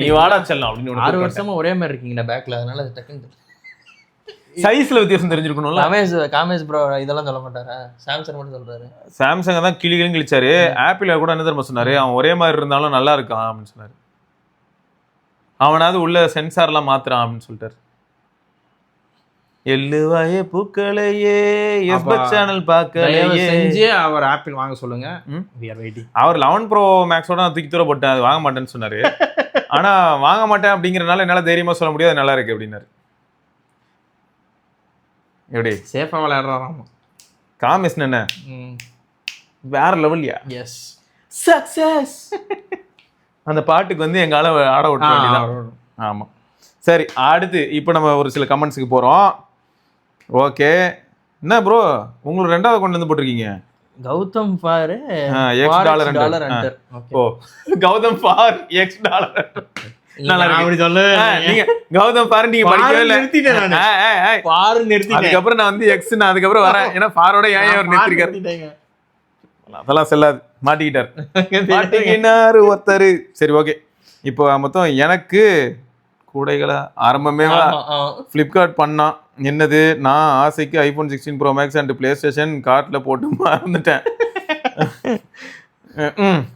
நீ வாடா செல்லம் அப்படின்னு 6 வருஷமா ஒரே மாதிரி இருக்கீங்க பேக்ல, அதனால அது டக்குன்னு சைஸ்ல வித்தியாசம் தெரிஞ்சிருக்கணும்ல. காமேஷ் ப்ரோ இதெல்லாம் சொல்ல மாட்டாரா? சாம்சங் மட்டும் சொல்றாரு. சாம்சங் தான் கிளிகளும் கிழிச்சாரு. ஆப்பிள் கூட என்ன தெரியுமா சொன்னாரு, அவன் ஒரே மாதிரி இருந்தாலும் நல்லா இருக்கான் அப்படின்னு சொன்னாரு. அவனாவது உள்ள சென்சார்லாம் மாத்துறான் அப்படின்னு சொல்லிட்டாரு. எள்ளுவாயே பூக்களையே எஸ்பெக் சேனல் பார்க்கலையே செஞ்சு அவர் ஆப்பிள் வாங்க சொல்லுங்க. அவர் 11 Pro Maxோட தூக்கி தூர போட்டேன், அது வாங்க மாட்டேன்னு சொன்னாரு. ஆனா வாங்க மாட்டேன் அப்படிங்கறதுனால என்னால தைரியமா சொல்ல முடியாது நல்லா இருக்கு அப்படின்னாரு. எப்படி சேஃபா விளையாடுறாராம் காமேஷ் என்ன வேற லெவல்யா. S success. அந்த பாட்டுக்கு வந்து எங்கால ஆட விட்ட வேண்டியதான். ஆமா சரி, அடுத்து இப்போ நம்ம ஒரு சில கமெண்ட்ஸுக்கு போறோம். ஓகே, என்ன ப்ரோ உங்களுக்கு ரெண்டாவது கொண்டு வந்து போட்டிருக்கீங்க? Gautham for $X. ஓ கௌதம் ஃபார் $X. நீங்க கௌதம் ஃபார் நீங்க படிக்கவே இல்ல. அதுக்கப்புறம் நான் வந்து எக்ஸ் நான் அதுக்கப்புறம் வரேன். ஏன்னா ஃபாரோட ஏன் அவர் நிறுத்திருக்காரு, அதெல்லாம் செல்லாது. மாட்டிக்கினாரு ஒருத்தர். சரி ஓகே, இப்போ மொத்தம் எனக்கு கூடைகளை ஆரம்பமே ஃப்ளிப்கார்ட் பண்ணான். என்னது, நான் ஆசைக்கு iPhone 16 Pro Max and play station கார்ட்டில் போட்டு மறந்துட்டேன்.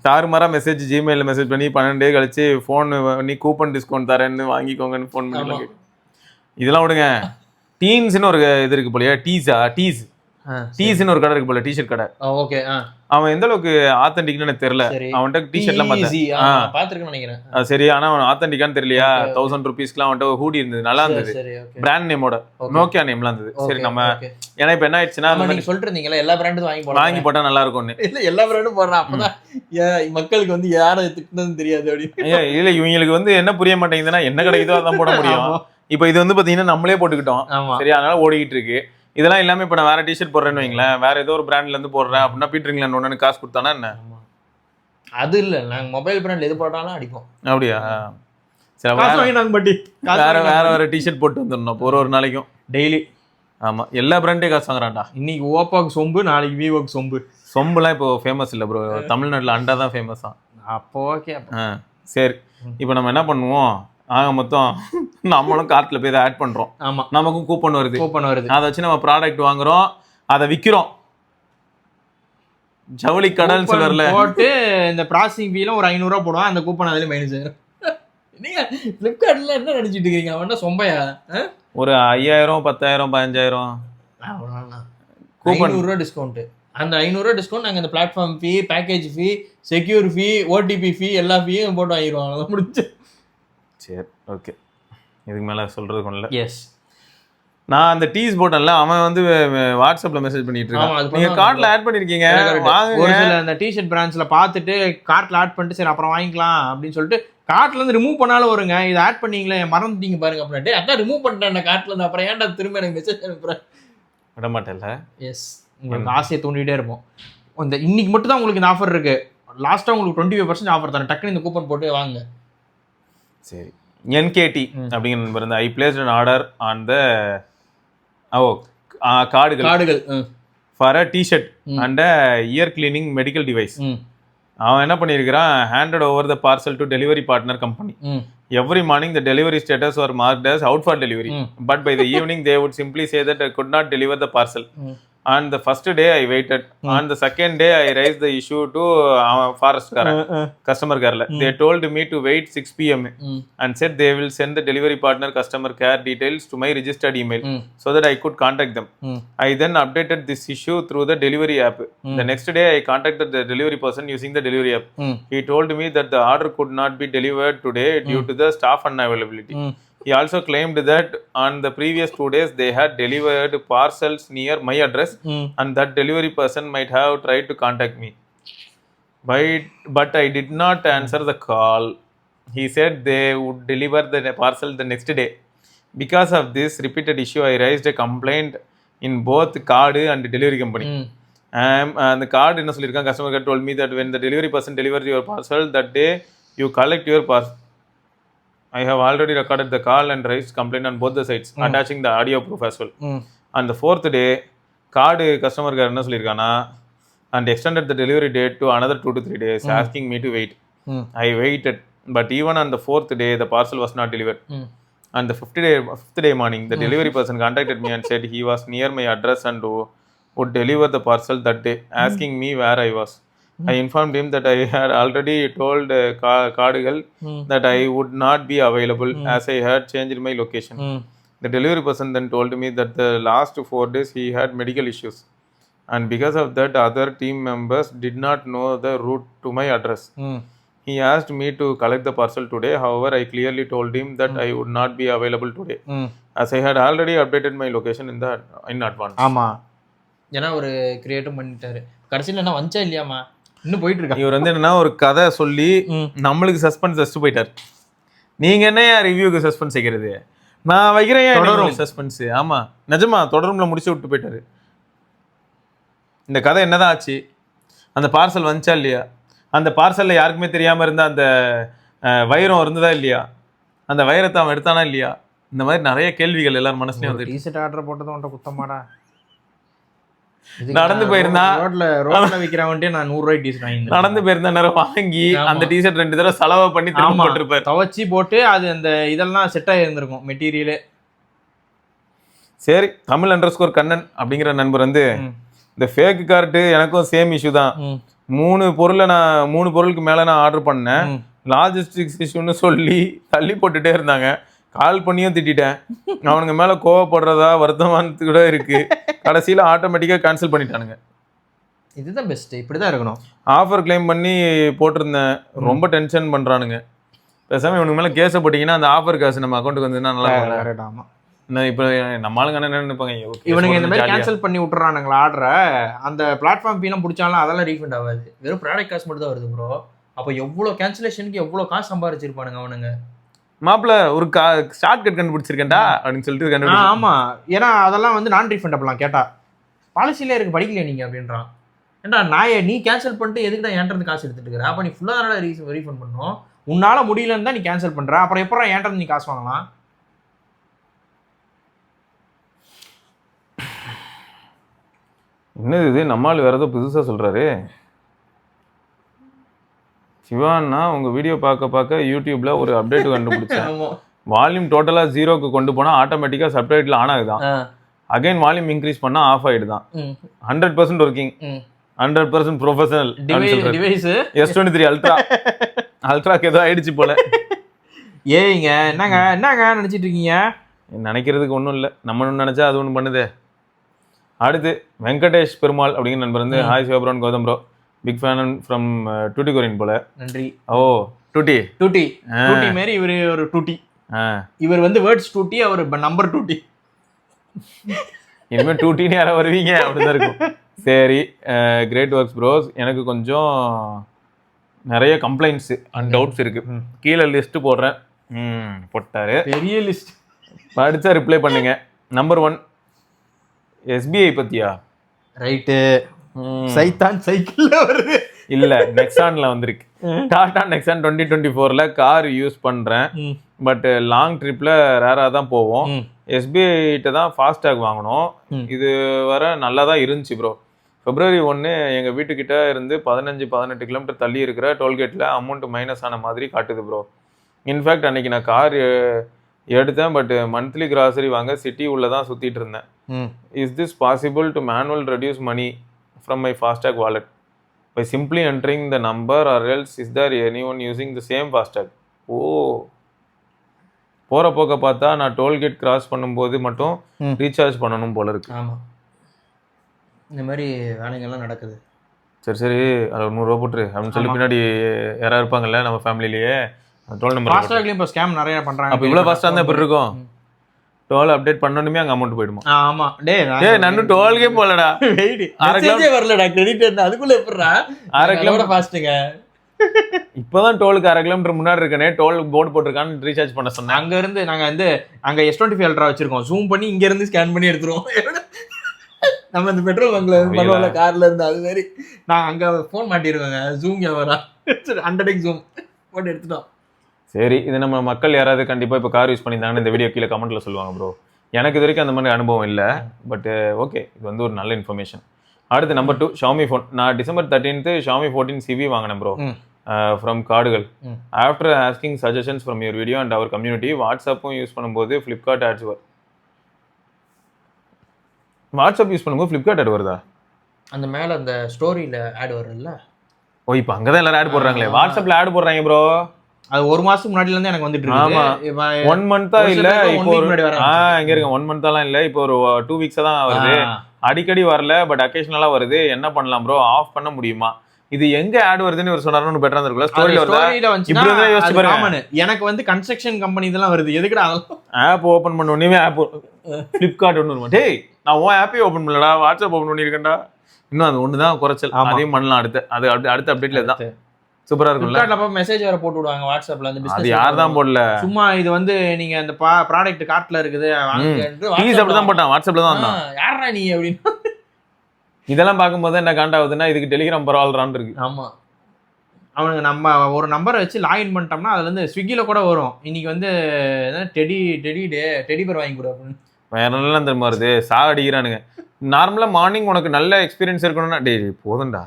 தாறுமாறா மெசேஜ் ஜிமெயிலில் மெசேஜ் பண்ணி 12 days கழிச்சு ஃபோன் பண்ணி கூப்பன் டிஸ்கவுண்ட் தரேன்னு வாங்கிக்கோங்கன்னு ஃபோன் பண்ணி. இதெல்லாம் விடுங்க. டீன்ஸ்னு ஒரு இது இருக்கு போலயே, டீஸ்னு ஒரு கடை இருக்கு போல, டிஷர்ட் கடை. ஓகே, அவன் எந்த அளவுக்கு ஆத்தென்டிக்னு எனக்கு தெரியல. அவன்கிட்ட டிஷர்ட்லாம் பார்த்திருக்கேன்னு நினைக்கிறேன். சரி, ஆனா அவன் ஆத்தென்டிக்கான்னு தெரியலையா. 1000 rupeesக்குலாம் அவன்கிட்ட ஹூடி இருந்தது, நல்லா இருந்தது, பிராண்ட் நேமோட, நோக்கியா நேம்லாம் இருந்தது. சரி நம்ம ஏன்னா இப்ப என்ன ஆயிடுச்சுன்னா நீங்க சொல்லிட்டு இருந்தீங்களா எல்லா பிராண்டும் வாங்கி போட்டா நல்லா இருக்கும்னு. இல்ல எல்லா பிராண்டும் போடுறான், அப்பதான் மக்களுக்கு வந்து யாரை திட்டுனதுன்னு தெரியாது அப்படின்னு. இல்ல இவங்களுக்கு வந்து என்ன புரிய மாட்டேங்குதுன்னா என்ன கிடைக்குதோ அதான் போட முடியும். இப்ப இது வந்து பாத்தீங்கன்னா நம்மளே போட்டுக்கிட்டோம். சரி, அதனால ஓடிக்கிட்டு இருக்கு. இதெல்லாம் இல்லாம இப்ப நான் வேற டிஷர்ட் போடுறேன்னு வைங்களேன், வேற ஏதோ ஒரு பிராண்ட்ல இருந்து போடுறேன் அப்படின்னா பீட்டர் இங்கிலாந்து ஒன்னு காசு கொடுத்தானா என்ன? அது இல்ல, நாங்க மொபைல் பிராண்ட் எது போட்டாலும் அடிப்போம். அப்படியா? சரி, வேற டிஷர்ட் போட்டு வந்துடணும் ஒரு நாளைக்கும் டெய்லி. ஆமா, எல்லா பிராண்டே காசு வாங்குறான்டா. இன்னைக்கு ஓப்பாக்கு சொம்பு, நாளைக்கு விவோக்கு சொம்பு. சொம்புலாம் இப்போ ஃபேமஸ் இல்ல ப்ரோ, தமிழ்நாட்டுல அண்டா தான் ஃபேமஸா. அப்போ ஓகே. சரி, இப்போ நம்ம என்ன பண்ணுவோம், மொத்தம் நம்மளும் கார்ட்ல போய் ஆட் பண்றோம். ஆமா, நமக்கும் கூப்பன் வருது. அதை வச்சு நம்ம ப்ராடக்ட் வாங்குறோம், அதை விக்கிறோம். ஜவுளி கடைன்னு சொல்றல போட்டு இந்த ப்ராசஸிங் ஃபீல ஒரு 500 ரூபாய் போடுவான், அந்த கூப்பன் அதுல மைனஸ் ஆயிரும். நீங்க Flipkartல என்ன நினைச்சிட்டு இருக்கீங்க? அவன் சொம்பையா ஒரு 5000 10,000 15,000 கூப்பன், 500 ரூபாய் டிஸ்கவுண்ட். அந்த 500 ரூபாய் டிஸ்கவுண்ட் நாங்க இந்த பிளாட்ஃபார்ம் ஃபீ, பேக்கேஜ் ஃபீ, செக்யூர் ஃபீ, ஓடிபி ஃபீ எல்லா ஃபீயும் போட்டு வாங்கிடுவாங்க. அதை முடிஞ்சு. சரி ஓகே, இதுக்கு மேலே சொல்கிறதுக்கு ஒன்றும் இல்லை. எஸ், நான் அந்த டீஸ் போட்டேன்ல, அவன் வந்து வாட்ஸ்அப்பில் மெசேஜ் பண்ணிட்டு இருக்கான். நீங்கள் கார்ட்டில் ஆட் பண்ணியிருக்கீங்க, ஒரு சில அந்த டிஷர்ட் பிராண்ட்ஸில் பார்த்துட்டு கார்ட்டில் ஆட் பண்ணிட்டு சரி அப்புறம் வாங்கிக்கலாம் அப்படின்னு சொல்லிட்டு கார்ட்டில் இருந்து ரிமூவ் பண்ணாலும் வருங்க, இதை ஆட் பண்ணீங்களே மறந்துட்டீங்க பாருங்க அப்படின்ட்டு. அதான் ரிமூவ் பண்ணிட்டேன் கார்ட்டில் இருந்து, அப்புறம் ஏன்டா திரும்ப எனக்கு மெசேஜ் அனுப்புகிறேன்? விட மாட்டேன்ல. எஸ், உங்களுக்கு ஆசையை தூண்டிகிட்டே இருப்போம். இந்த இன்னைக்கு மட்டும் தான் உங்களுக்கு இந்த ஆஃபர் இருக்குது, லாஸ்ட்டாக உங்களுக்கு 25% ஆஃபர் தரேன், டக்குன்னு இந்த கூப்பன் போட்டு வாங்க. சரி, NKT அப்படிங்கிற நம்பர் இருந்து I placed an order on the கார்டுகள் for a T-shirt and ear cleaning medical device. அவன் என்ன பண்ணியிருக்கிறான், handed over the parcel to delivery partner company. Every morning the delivery status are marked as out for delivery, but by the evening they would simply say that I could not deliver the parcel. On the first day I waited. On the second day I raised the issue to forest customer care. They told me to wait 6 PM and said they will send the delivery partner customer care details to my registered email so that I could contact them. I then updated this issue through the delivery app. The next day I contacted the delivery person using the delivery app. He told me that the order could not be delivered today due to the staff unavailability. He also claimed that on the previous 2 days they had delivered parcels near my address and that delivery person might have tried to contact me. But I did not answer the call. He said they would deliver the parcel the next day. Because of this repeated issue, I raised a complaint in both card and delivery company. And the card என்ன சொல்லிருக்காங்க, customer care told me that when the delivery person delivered your parcel that day, you collect your parcel. I have already recorded the call and raised complaint on both the sides, attaching the audio proof as well. On the 4th day, card customer care என்ன சொல்லிருக்கானா, and extended the delivery date to another 2 to 3 days, asking me to wait. I waited. but even on the 4th day the parcel was not delivered. On the fifth day morning the delivery person contacted me and said he was near my address and would deliver the parcel that day, asking me where I was. I informed him that I had already told Kadugal that I would not be available as I had changed my location. The delivery person then told me that the last 4 days he had medical issues, and because of that other team members did not know the route to my address. He asked me to collect the parcel today. However, I clearly told him that I would not be available today, as I had already updated my location in advance. ஆமா, ஏன்னா ஒரு கிரியேட்டும் பண்ணிட்டாரு. கடைசியில் என்ன வந்தா இல்லையாமா, இன்னும் போயிட்டு இருக்கா. இவர் வந்து என்னன்னா ஒரு கதை சொல்லி நம்மளுக்கு சஸ்பென்ஸ் வச்சுட்டு போயிட்டார். நீங்க என்ன ரிவ்யூக்கு சஸ்பென்ஸ் வைக்கிறது? நான் வைக்கிறேன் சஸ்பென்ஸ். ஆமா, நிஜமா தொடரும்ல முடிச்சு விட்டு போயிட்டாரு. இந்த கதை என்னதான் ஆச்சு? அந்த பார்சல் வந்துச்சா இல்லையா? அந்த பார்சலில் யாருக்குமே தெரியாமல் இருந்த அந்த வைரம் இருந்ததா இல்லையா? அந்த வைரத்தை அவன் எடுத்தானா இல்லையா? இந்த மாதிரி நிறைய கேள்விகள் எல்லாரும் மனசுலயும் வந்து. டிஷர்ட் ஆர்டர் போட்டதும் உன்ட்ட குத்தமாடா. நடந்து போயிருந்தா ரோட்ல விக்கிறவன்ட்டே நான் 100 ரூபாய் டிஷர்ட் வாங்கி நடந்து போயிருந்தா நேரம் வாங்கி அந்த டிஷர்ட் 2 தடவை செலவு பண்ணி போட்டிருப்பாரு. துவச்சி போட்டு அது அந்த இதெல்லாம் செட் ஆகிருந்திருக்கும் மெட்டீரியலே. சரி, தமிழ் _ கண்ணன் அப்படிங்கிற நண்பர் வந்து இந்த ஃபேக் கார்டு எனக்கும் சேம் இஷ்யூ தான். 3 பொருளுக்கு மேல நான் ஆர்டர் பண்ணேன். லாஜிஸ்டிக்ஸ் இஷ்யூன்னு சொல்லி தள்ளி போட்டுட்டே இருந்தாங்க. கால் பண்ணியும் திட்டேன். அவனுங்க மேல கோவப்படுறதா வருத்தமானது கூட இருக்கு. கடைசியில ஆட்டோமேட்டிக்கா கேன்சல் பண்ணிட்டானுங்க. இதுதான் பெஸ்ட், இப்படிதான் இருக்கணும். ஆஃபர் கிளைம் பண்ணி போட்டிருந்தேன். ரொம்ப டென்ஷன் பண்றானுங்க. பேசாம இவனுக்கு மேல கேஸை போட்டீங்கன்னா அந்த ஆஃபர் காசு நம்ம அக்கௌண்ட்டுக்கு வந்துன்னா நல்லா இருக்கும். ஆமா, இப்போ நம்ம ஆளுங்க என்ன நினைப்பாங்க, இவனுங்க இந்த மாதிரி கேன்சல் பண்ணி விட்டுறானுங்களா ஆர்டரை. அந்த பிளாட்ஃபார்ம் ஃபீலாம் பிடிச்சாலும் அதெல்லாம் ரீஃபண்ட் ஆகாது, வெறும் ப்ராடக்ட் காசு மட்டும் தான் வருது ப்ரோ. அப்போ எவ்வளோ கேன்சலேஷனுக்கு எவ்வளோ காசு சம்பாதிச்சிருப்பானுங்க அவனுங்க. மாப்பிள்ள ஒரு ஷார்ட் கட் கண்டுபிடிச்சிருக்கேன்டா அப்படின்னு சொல்லிட்டு. ஆமா, ஏன்னா அதெல்லாம் வந்து நான் ரீஃபண்டபிளாம் கேட்டா பாலிசியில இருக்கு, படிக்கலையே நீங்க அப்படின்றான். ஏன்டா நீ கேன்சல் பண்ணிட்டு எதுக்கு தான் என்கிட்ட காசு எடுத்துட்டு இருக்கிற? அப்போ நீ ஃபுல்லாக தானே ரீஃபண்ட் பண்ணணும். உன்னால முடியலன்னு தான் நீ கேன்சல் பண்ற, அப்புறம் எப்பறம் என்கிட்ட நீ காசு வாங்கலாம்? என்னது இது, நம்மால் வேற ஏதோ புதுசாக சொல்கிறாரு. சிவான்னா உங்கள் வீடியோ பார்க்க யூடியூப்பில் ஒரு அப்டேட் கண்டுபிடிச்சேன். வால்யூம் டோட்டலாக 0க்கு கொண்டு போனால் ஆட்டோமேட்டிக்காக சப்டைட்டில் ஆன் ஆகுதான். அகைன் வால்யூம் இன்க்ரீஸ் பண்ணால் ஆஃப் ஆகிடுதான். 100% ஒர்க்கிங், 100% ப்ரொஃபஷனல். S23 அல்ட்ராக்கு ஏதோ ஆயிடுச்சு போல. ஏங்க என்னங்க நினச்சிட்டு இருக்கீங்க? நினைக்கிறதுக்கு ஒன்றும் இல்லை, நம்ம ஒன்று நினச்சா அது ஒன்று பண்ணுதே. அடுத்து வெங்கடேஷ் பெருமாள் அப்படிங்கிற நண்பர் வந்து hi Sivapuran Gautham bro, big fan from Tuticorin போல. நன்றி. ஓ டூட்டி மாரி இவர் ஒரு டூட்டி. இவர் வந்து வேர்ட்ஸ் டூட்டி, அவர் நம்பர் டூட்டி. இனிமேல் டூட்டின்னு யாராவது வருவீங்க அப்படிதான் இருக்கும். சரி, கிரேட் ஒர்க்ஸ் ப்ரோஸ். எனக்கு கொஞ்சம் நிறைய கம்ப்ளைண்ட்ஸ் அண்ட் டவுட்ஸ் இருக்கு. கீழே லிஸ்ட் போடுறேன். போட்டாரு, பெரிய லிஸ்ட் படிச்சா ரிப்ளை பண்ணுங்க. நம்பர் 1 SBI பத்தியா? ரைட்டு, சைத்தான் சைக்கிள்ல வருது. இல்ல, நெக்ஸான்ல வந்திருக்கு. டாடா நெக்ஸான் 2024ல கார் யூஸ் பண்றேன். பட் லாங் ட்ரிப்ல ரேரா தான் போவோம். SBI கிட்ட தான் ஃபாஸ்டாக் வாங்கணும். இது வர நல்லா தான் இருந்துச்சு ப்ரோ. February 1 எங்க வீட்டுக்கிட்ட இருந்து 15-18 கிலோமீட்டர் தள்ளி இருக்கிற டோல்கேட்ல அமௌண்ட் மைனஸ் ஆன மாதிரி காட்டுது ப்ரோ. இன்ஃபேக்ட் அன்னைக்கு நான் கார் எடுத்தேன், பட் மந்த்லி கிராசரி வாங்க சிட்டி உள்ள தான் சுத்திட்டு இருந்தேன். Is this possible to manual reduce money from my FASTag wallet by simply entering the number or else is there any one using the same FASTag? ஓ, போற போக்க பார்த்தா நான் டோல்கேட் கிராஸ் பண்ணும்போது மட்டும் ரீசார்ஜ் பண்ணணும் போல இருக்கு. ஆமா, இந்த மாதிரி வேலைகள்லாம் நடக்குது. சரி, அதில் 100 ரூபா போட்டுரு அப்படின்னு சொல்லி பின்னாடி யாராவது இருப்பாங்கல்ல நம்ம ஃபேமிலிலேயே, டோல் நம்பர் ஃபாஸ்டாக்லயும் இப்போ ஸ்கேம் நிறைய பண்றாங்க. அப்போ இவ்வளோ ஃபாஸ்ட்டாக இருந்தால் எப்படி இருக்கும்? டோல் அப்டேட் பண்ணணுமே அங்கே அமௌண்ட் போயிடுமா? ஆமா, நான் டோல்கே போலடா, வரலடா, கிரெடிட் அதுக்குள்ள எப்படிடா 1/2 கிலோமீட்டர் ஃபாஸ்ட்டுங்க. இப்போதான் டோலுக்கு 1/2 கிலோமீட்டர் முன்னாடி இருக்கனே டோல் போர்டு போட்டிருக்கான்னு ரீசார்ஜ் பண்ண சொன்னேன். அங்க இருந்து நாங்க வந்து அங்க S25 அல்ட்ரா வச்சிருக்கோம், ஜூம் பண்ணி இங்க இருந்து ஸ்கேன் பண்ணி எடுத்துருவோம். நம்ம இந்த பெட்ரோல் பங்க்ல பண்ணுவோம்ல கார்ல இருந்து, அது மாதிரி நான் அங்க போன் மாட்டிருவாங்க, ஜூம் கேமரா 100x ஜூம் போட்டு எடுத்துட்டோம். சரி, இது நம்ம மக்கள் யாராவது கண்டிப்பா இப்போ கார் யூஸ் பண்ணியிருந்தாங்கன்னு இந்த வீடியோ கீழே கமெண்ட்ல சொல்லுவாங்க ப்ரோ. எனக்கு இது வரைக்கும் அந்த மாதிரி அனுபவம் இல்லை, பட் ஓகே, இது வந்து ஒரு நல்ல இன்ஃபர்மேஷன். அடுத்து நம்பர் 2 ஷாமி ஃபோன். நான் December 13 ஷாமி 14 CV வாங்கினேன் ப்ரோ. ஃப்ரம் கார்டுகள். After asking suggestions from your video and our community, வாட்ஸ்அப்பும் யூஸ் பண்ணும்போது ஃப்ளிப்கார்ட் ஆட்ஸ் வரும். வாட்ஸ்அப் யூஸ் பண்ணும்போது ஃப்ளிப்கார்ட் ஆட் வருதா? அந்த மேல அந்த ஸ்டோரியில ஆட் வரும்ல. ஓ, இப்போ அங்கதான் எல்லாரும் ஆட் போடுறாங்களே. வாட்ஸ்அப்ல ஆட் போடுறாங்க ப்ரோ. அது ஒரு மாசத்துக்கு முன்னாடில இருந்தே எனக்கு வந்துட்டு இருக்கு. ஆமா, 1 மந்த்தா இல்ல, இப்போ இங்க இருக்க 1 மந்த்தாலாம் இல்ல, இப்போ ஒரு 2 வீக்ஸா தான் வருது. அடிக்கடி வரல, பட் அக்கேஷனலா வருது. என்ன பண்ணலாம் ப்ரோ? ஆஃப் பண்ண முடியுமா? இது எங்க ஆட் வருதுன்னு ஒரு சொன்னாரு, பெட்டரா இருக்குல்ல. ஸ்டோரியில வருதா? இப்படி தான் யோசிச்சு பாருங்க. எனக்கு வந்து கன்ஸ்ட்ரக்ஷன் கம்பெனி இதெல்லாம் வருது. எதுக்குடா அதெல்லாம்? ஆப் ஓபன் பண்ண உடனே ஆப் ஃபிளிப்கார்ட் ஒன்னு வரும். டேய், நான் உன் ஆப்பே ஓபன் பண்ணலடா, வாட்ஸ்அப் ஓபன் பண்ணிருக்கேன்டா. இன்னும் அது ஒண்ணுதான் குறைச்சல். அதையும் பண்ணலாம். அடுத்த அப்டேட்ல தான் சூப்பரா இருக்கும்ல. ஃபிளிப்கார்ட்ல அப்ப மெசேஜ் வேற போட்டு விடுவாங்க வாட்ஸ்அப்ல. அந்த பிசினஸ் அது யார் தான் போடல. சும்மா இது வந்து நீங்க அந்த ப்ராடக்ட் கார்ட்ல இருக்குது ப்ளீஸ் அப்படி தான் போட்டான். வாட்ஸ்அப்ல தான் வந்தான். யாரா நீ அப்படின்னு. இதெல்லாம் பார்க்கும்போது என்ன காண்டாகுதுன்னா, இதுக்கு டெலிகிராம் பரவாயில்றான்னு இருக்கு. ஆமா, அவனுக்கு நம்ம ஒரு நம்பரை வச்சு லாகின் பண்ணிட்டோம்னா அதுல இருந்து ஸ்விக்கில கூட வரும். இன்னைக்கு வந்து டெடி பேர் வாங்கி கொடு அப்படின்னு. வேற நல்லா தெரியுமா வருது. சாகடிக்கிறானுங்க. நார்மலா மார்னிங் உனக்கு நல்ல எக்ஸ்பீரியன்ஸ் இருக்கணும்னா டே போதும்டா,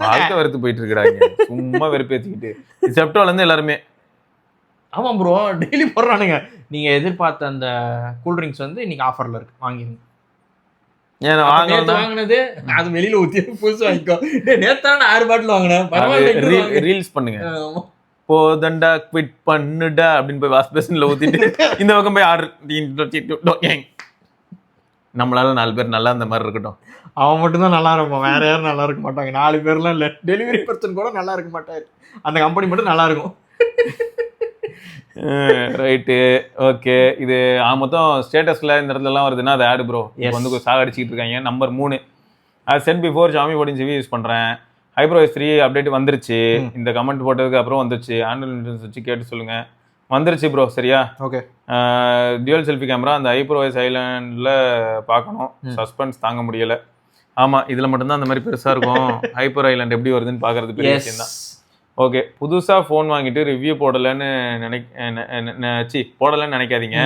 வாழ்க்கை வெறுத்து போயிட்டு இருக்கிறாங்க. சும்மா வெறுப்பேத்திக்கிட்டு செப்டோல இருந்து எல்லாருமே. ஆமா ப்ரோ, டெய்லி போடுறானுங்க. நீங்க எதிர்பார்த்த அந்த கூல் ட்ரிங்க்ஸ் வந்து இன்னைக்கு ஆஃபர்ல இருக்கு, வாங்கிருங்க. வாங்கினது அது வெளியில ஊத்தி புதுசு வாங்கிக்கோ. நேத்தான 6 பாட்டில் வாங்கினேன். ரீல்ஸ் பண்ணுங்க. போதண்டா குவிட் பண்ணுடா அப்படின்னு போய் வாஷ் பேசின்ல ஊத்திட்டு இந்த பக்கம் போய் ஆர்டர். நம்மளால 4 பேர் நல்லா அந்த மாதிரி இருக்கட்டும். அவன் மட்டும் தான் நல்லா இருப்பான், வேற யாரும் நல்லா இருக்க மாட்டாங்க. 4 பேர்லாம் இல்ல, டெலிவரி பர்சன் கூட நல்லா இருக்க மாட்டாரு. அந்த கம்பெனி மட்டும் நல்லா இருக்கும். Right, okay. இது மொத்தம் ஸ்டேட்டஸ்ல இந்த இடத்துலலாம் வருதுன்னா அது ஆடு ப்ரோ. இப்போ வந்து சாகடிச்சிட்டு இருக்காங்க. நம்பர் 3, அது said before Xiaomi 14 CV use பண்றேன். HyperOS 3 அப்டேட் வந்துருச்சு. இந்த கமெண்ட் போட்டதுக்கு அப்புறம் வந்துருச்சு. ஆண்ட்ராய்ட் இன்டர்ஃபேஸ் வச்சு கேட்டு சொல்லுங்க. வந்துருச்சு ப்ரோ, சரியா? ஓகே. டியூவல் செல்ஃபி கேமரா அந்த HyperOS ஐலாண்டில் பார்க்கணும். சஸ்பென்ஸ் தாங்க முடியலை. ஆமாம், இதில் மட்டும்தான் அந்த மாதிரி பெருசாக இருக்கும். ஹைப்பர் ஐலாண்ட் எப்படி வருதுன்னு பார்க்கறது பெரிய விஷயம் தான். ஓகே, புதுசாக ஃபோன் வாங்கிட்டு ரிவ்யூ போடலைன்னு நினைக்காதீங்க.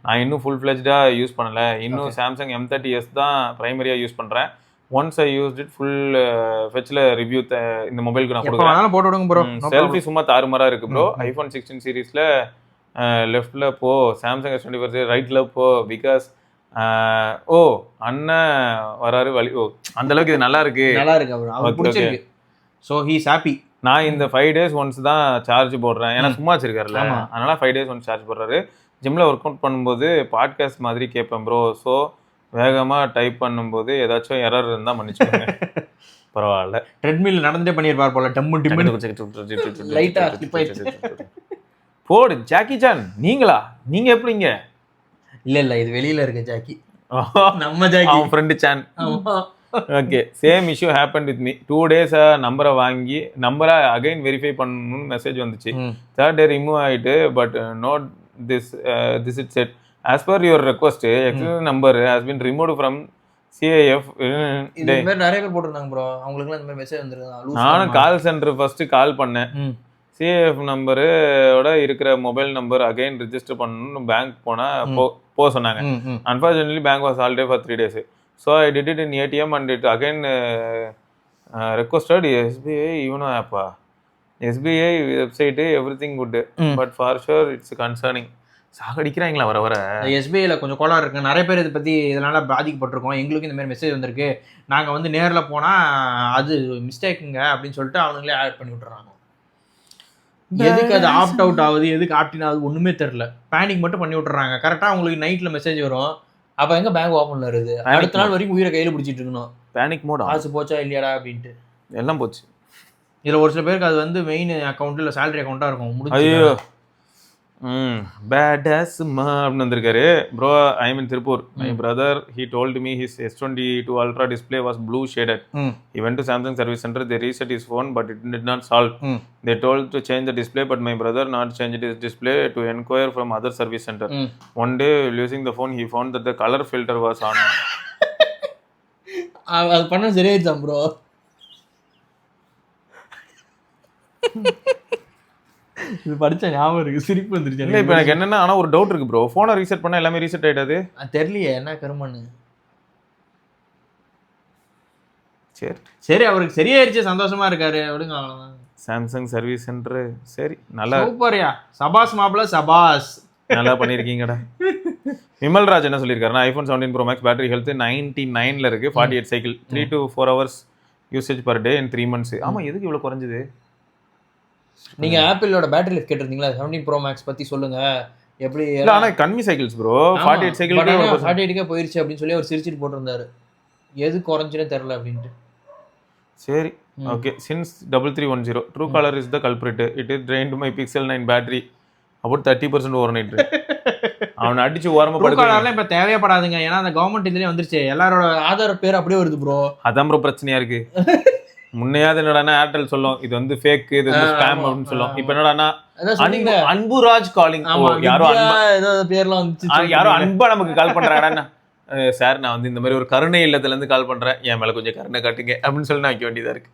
நான் இன்னும் ஃபுல் ஃப்ளெஜ்டாக யூஸ் பண்ணலை. இன்னும் சாம்சங் M30s தான் ப்ரைமரியாக யூஸ் பண்ணுறேன். Once I used it full ஃபெட்ச்ல ரிவ்யூ இந்த மொபைலுக்கு நான் கொடுக்குறேன். போட்டு விடுங்க ப்ரோ. செல்ஃபி சும்மா தாறுமாறா இருக்கு ப்ரோ. iPhone 16 சீரீஸ்ல லெஃப்ட்ல போ, சாம்சங் S24 ரைட்ல போ, பிகாஸ் அண்ணன் வராரு வழி. அந்த அளவுக்கு இது நல்லா இருக்கு ப்ரோ, அவருக்கு பிடிச்சிருக்கு. So he is happy. நான் இந்த 5 days ஒன்ஸ் தான் சார்ஜ் போடுறேன். ஏன்னா சும்மா வச்சிருக்காருல்ல, அதனால 5 days ஒன்ஸ் சார்ஜ் போடுறாரு. ஜிம்ல ஒர்க் அவுட் பண்ணும்போது பாட்காஸ்ட் மாதிரி கேட்பேன் ப்ரோ. ஸோ வேகமா டைப் பண்ணும்போது ஏதாச்சும் எரர் இருந்தா மன்னிச்சுக்கோங்க. பரவாயில்ல. ட்ரெட்மில் நடந்துட்டே பண்ணிருப்பார் போல. டம்மு டிம்மு லைட்டா ஸ்லிப் ஆயிடுச்சு. போடு ஜாக்கி சான். நீங்க எப்படிங்க? இல்ல இது வெளியில இருக்க ஜாக்கி. நம்ம ஜாக்கி, அவன் friend Chan. Okay, same issue happen with me. 2 days நம்பரை வாங்கி நம்பரை அகைன் வெரிஃபை பண்ணணும்னு மெசேஜ் வந்துச்சு. 3rd day ரிமூவ் ஆயிட்டு, but note this it set as per your request external number has been removed from CIF. இந்த மாதிரி நிறைய பேர் போட்டுருந்தாங்க ப்ரோ. அவங்களுக்குலாம் இந்த மாதிரி மெசேஜ் வந்திருக்கு. நானும் கால் சென்டர் ஃபர்ஸ்ட் கால் பண்ணேன். CIF நம்பரோட இருக்கிற மொபைல் நம்பர் அகைன் ரிஜிஸ்டர் பண்ணணும்னு பேங்க் போனா போக சொன்னாங்க. Unfortunately bank was holiday for 3 days. So I did it in ATM and it again requested SBI YONO ஆப்பா. SBI website everything good, but for sure it's concerning. சாகடிக்கிறாங்களா வர வர. SBIல கொஞ்சம் கோளாறு இருக்கு. நிறைய பேர் இதை பத்தி இதனால பாதிக்கப்பட்டிருக்கோம். எங்களுக்கு இந்த மாதிரி மெசேஜ் வந்திருக்கு, நாங்க வந்து நேர்ல போனா அது மிஸ்டேக்குங்க அப்படின்னு சொல்லிட்டு அவங்களே ஆட் பண்ணி விட்டுறாங்க. எதுக்கு அது ஆப்ட் அவுட் ஆகுது, எதுக்கு ஆப்டின் ஆகுது ஒண்ணுமே தெரியல. பேனிக் மட்டும் பண்ணி விட்டுறாங்க. கரெக்டா உங்களுக்கு நைட்ல மெசேஜ் வரும். அப்ப எங்க பேங்க் ஓபன்ல இருக்குது, அடுத்த நாள் வரைக்கும் உயிரை கையில பிடிச்சிட்டு இருக்கணும். Panic mode. காசு போச்சா இல்லையாடா அப்படின்ட்டு எல்லாம் போச்சு. இதுல ஒரு சில பேருக்கு அது வந்து மெயின் அக்கௌண்ட் இல்ல சேலரி அக்கௌண்டா இருக்கும். ஐயோ பேடாஸ்மா அப்படின்னு வந்திருக்காரு. Bro, I mean Tiruppur. My brother he told me his S22 Ultra display was blue shaded. He went to Samsung service center. They reset his phone but it did not solve. They told to change the display but my brother not changed his display to inquire from other service center. One day using the phone he found that the color filter was on. அது பண்ண சரியாயிடுச்சாம் bro. இது படிச்ச ஞாபகம் இருக்கு, சிரிப்பு வந்துருச்சு. இப்போ எனக்கு என்னன்னா, ஆனா ஒரு டவுட் இருக்கு ப்ரோ. போனை ரீசெட் பண்ணா எல்லாமே ரீசெட் ஆயிடாது? தெரியலையே என்ன கருமன்னு. சரி அவருக்கு சரியாயிருச்சு, சந்தோஷமா இருக்காரு. விடுங்க, அவ்வளவுதான். Samsung service centre. சரி, நல்லா சூப்பர்யா, சபாஸ் மாப்ள சபாஸ். நல்லா பண்ணியிருக்கீங்கடா. விமல்ராஜ் என்ன சொல்லியிருக்காருன்னா, iPhone 17 Pro Max battery health 99ல இருக்கு, 48 cycle, 3 to 4 hours usage per day in 3 months. ஆமா, எதுக்கு இவ்வளவு குறைஞ்சது? நீங்க ஆப்பிளோட பேட்டரி லைஃப் கேட்டிருந்தீங்களா? 17 Pro Max பத்தி சொல்லுங்க. எப்படி இல்ல, ஆனா கம்மி சைக்கிள்ஸ் ப்ரோ, 48 சைக்கிள்க்கு 48க்கே போயிருச்சு அப்படின்னு சொல்லி அவர் சிரிச்சிட்டு போட்டிருந்தாரு. எது குறைஞ்சுனே தெரியல அப்படின்ட்டு. சரி, okay. Since 3310 true caller is the culprit. It is drained my Pixel 9 battery about 30% overnight. அவனை அடிச்சு ஓரமா ட்ரூ காலர்லாம் இப்ப தேவைப்படாதுங்க, ஏன்னா அந்த கவர்மெண்ட் இதுலயே வந்துருச்சு. எல்லாரோட ஆதார் பேர் அப்படியே வருது ப்ரோ. அதான் ப்ரோ பிரச்சனையா இருக்கு. முன்னையாவது என்னடானா ஏர்டெல் சொல்லும் இது வந்து ஃபேக், இது வந்து ஸ்பேம் அப்படின்னு சொல்லும். இப்போ என்னடானா அன்புராஜ் காலிங், யாரோ பேர்லாம் வந்துச்சு, யாரோ அன்பா நமக்கு கால் பண்றாங்கடா. சார், நான் வந்து இந்த மாதிரி ஒரு கருணை இல்லத்துல இருந்து கால் பண்றேன், என் மேல கொஞ்சம் கருணை காட்டுங்க அப்படின்னு சொல்லி நான் வைக்க வேண்டியதா இருக்கு.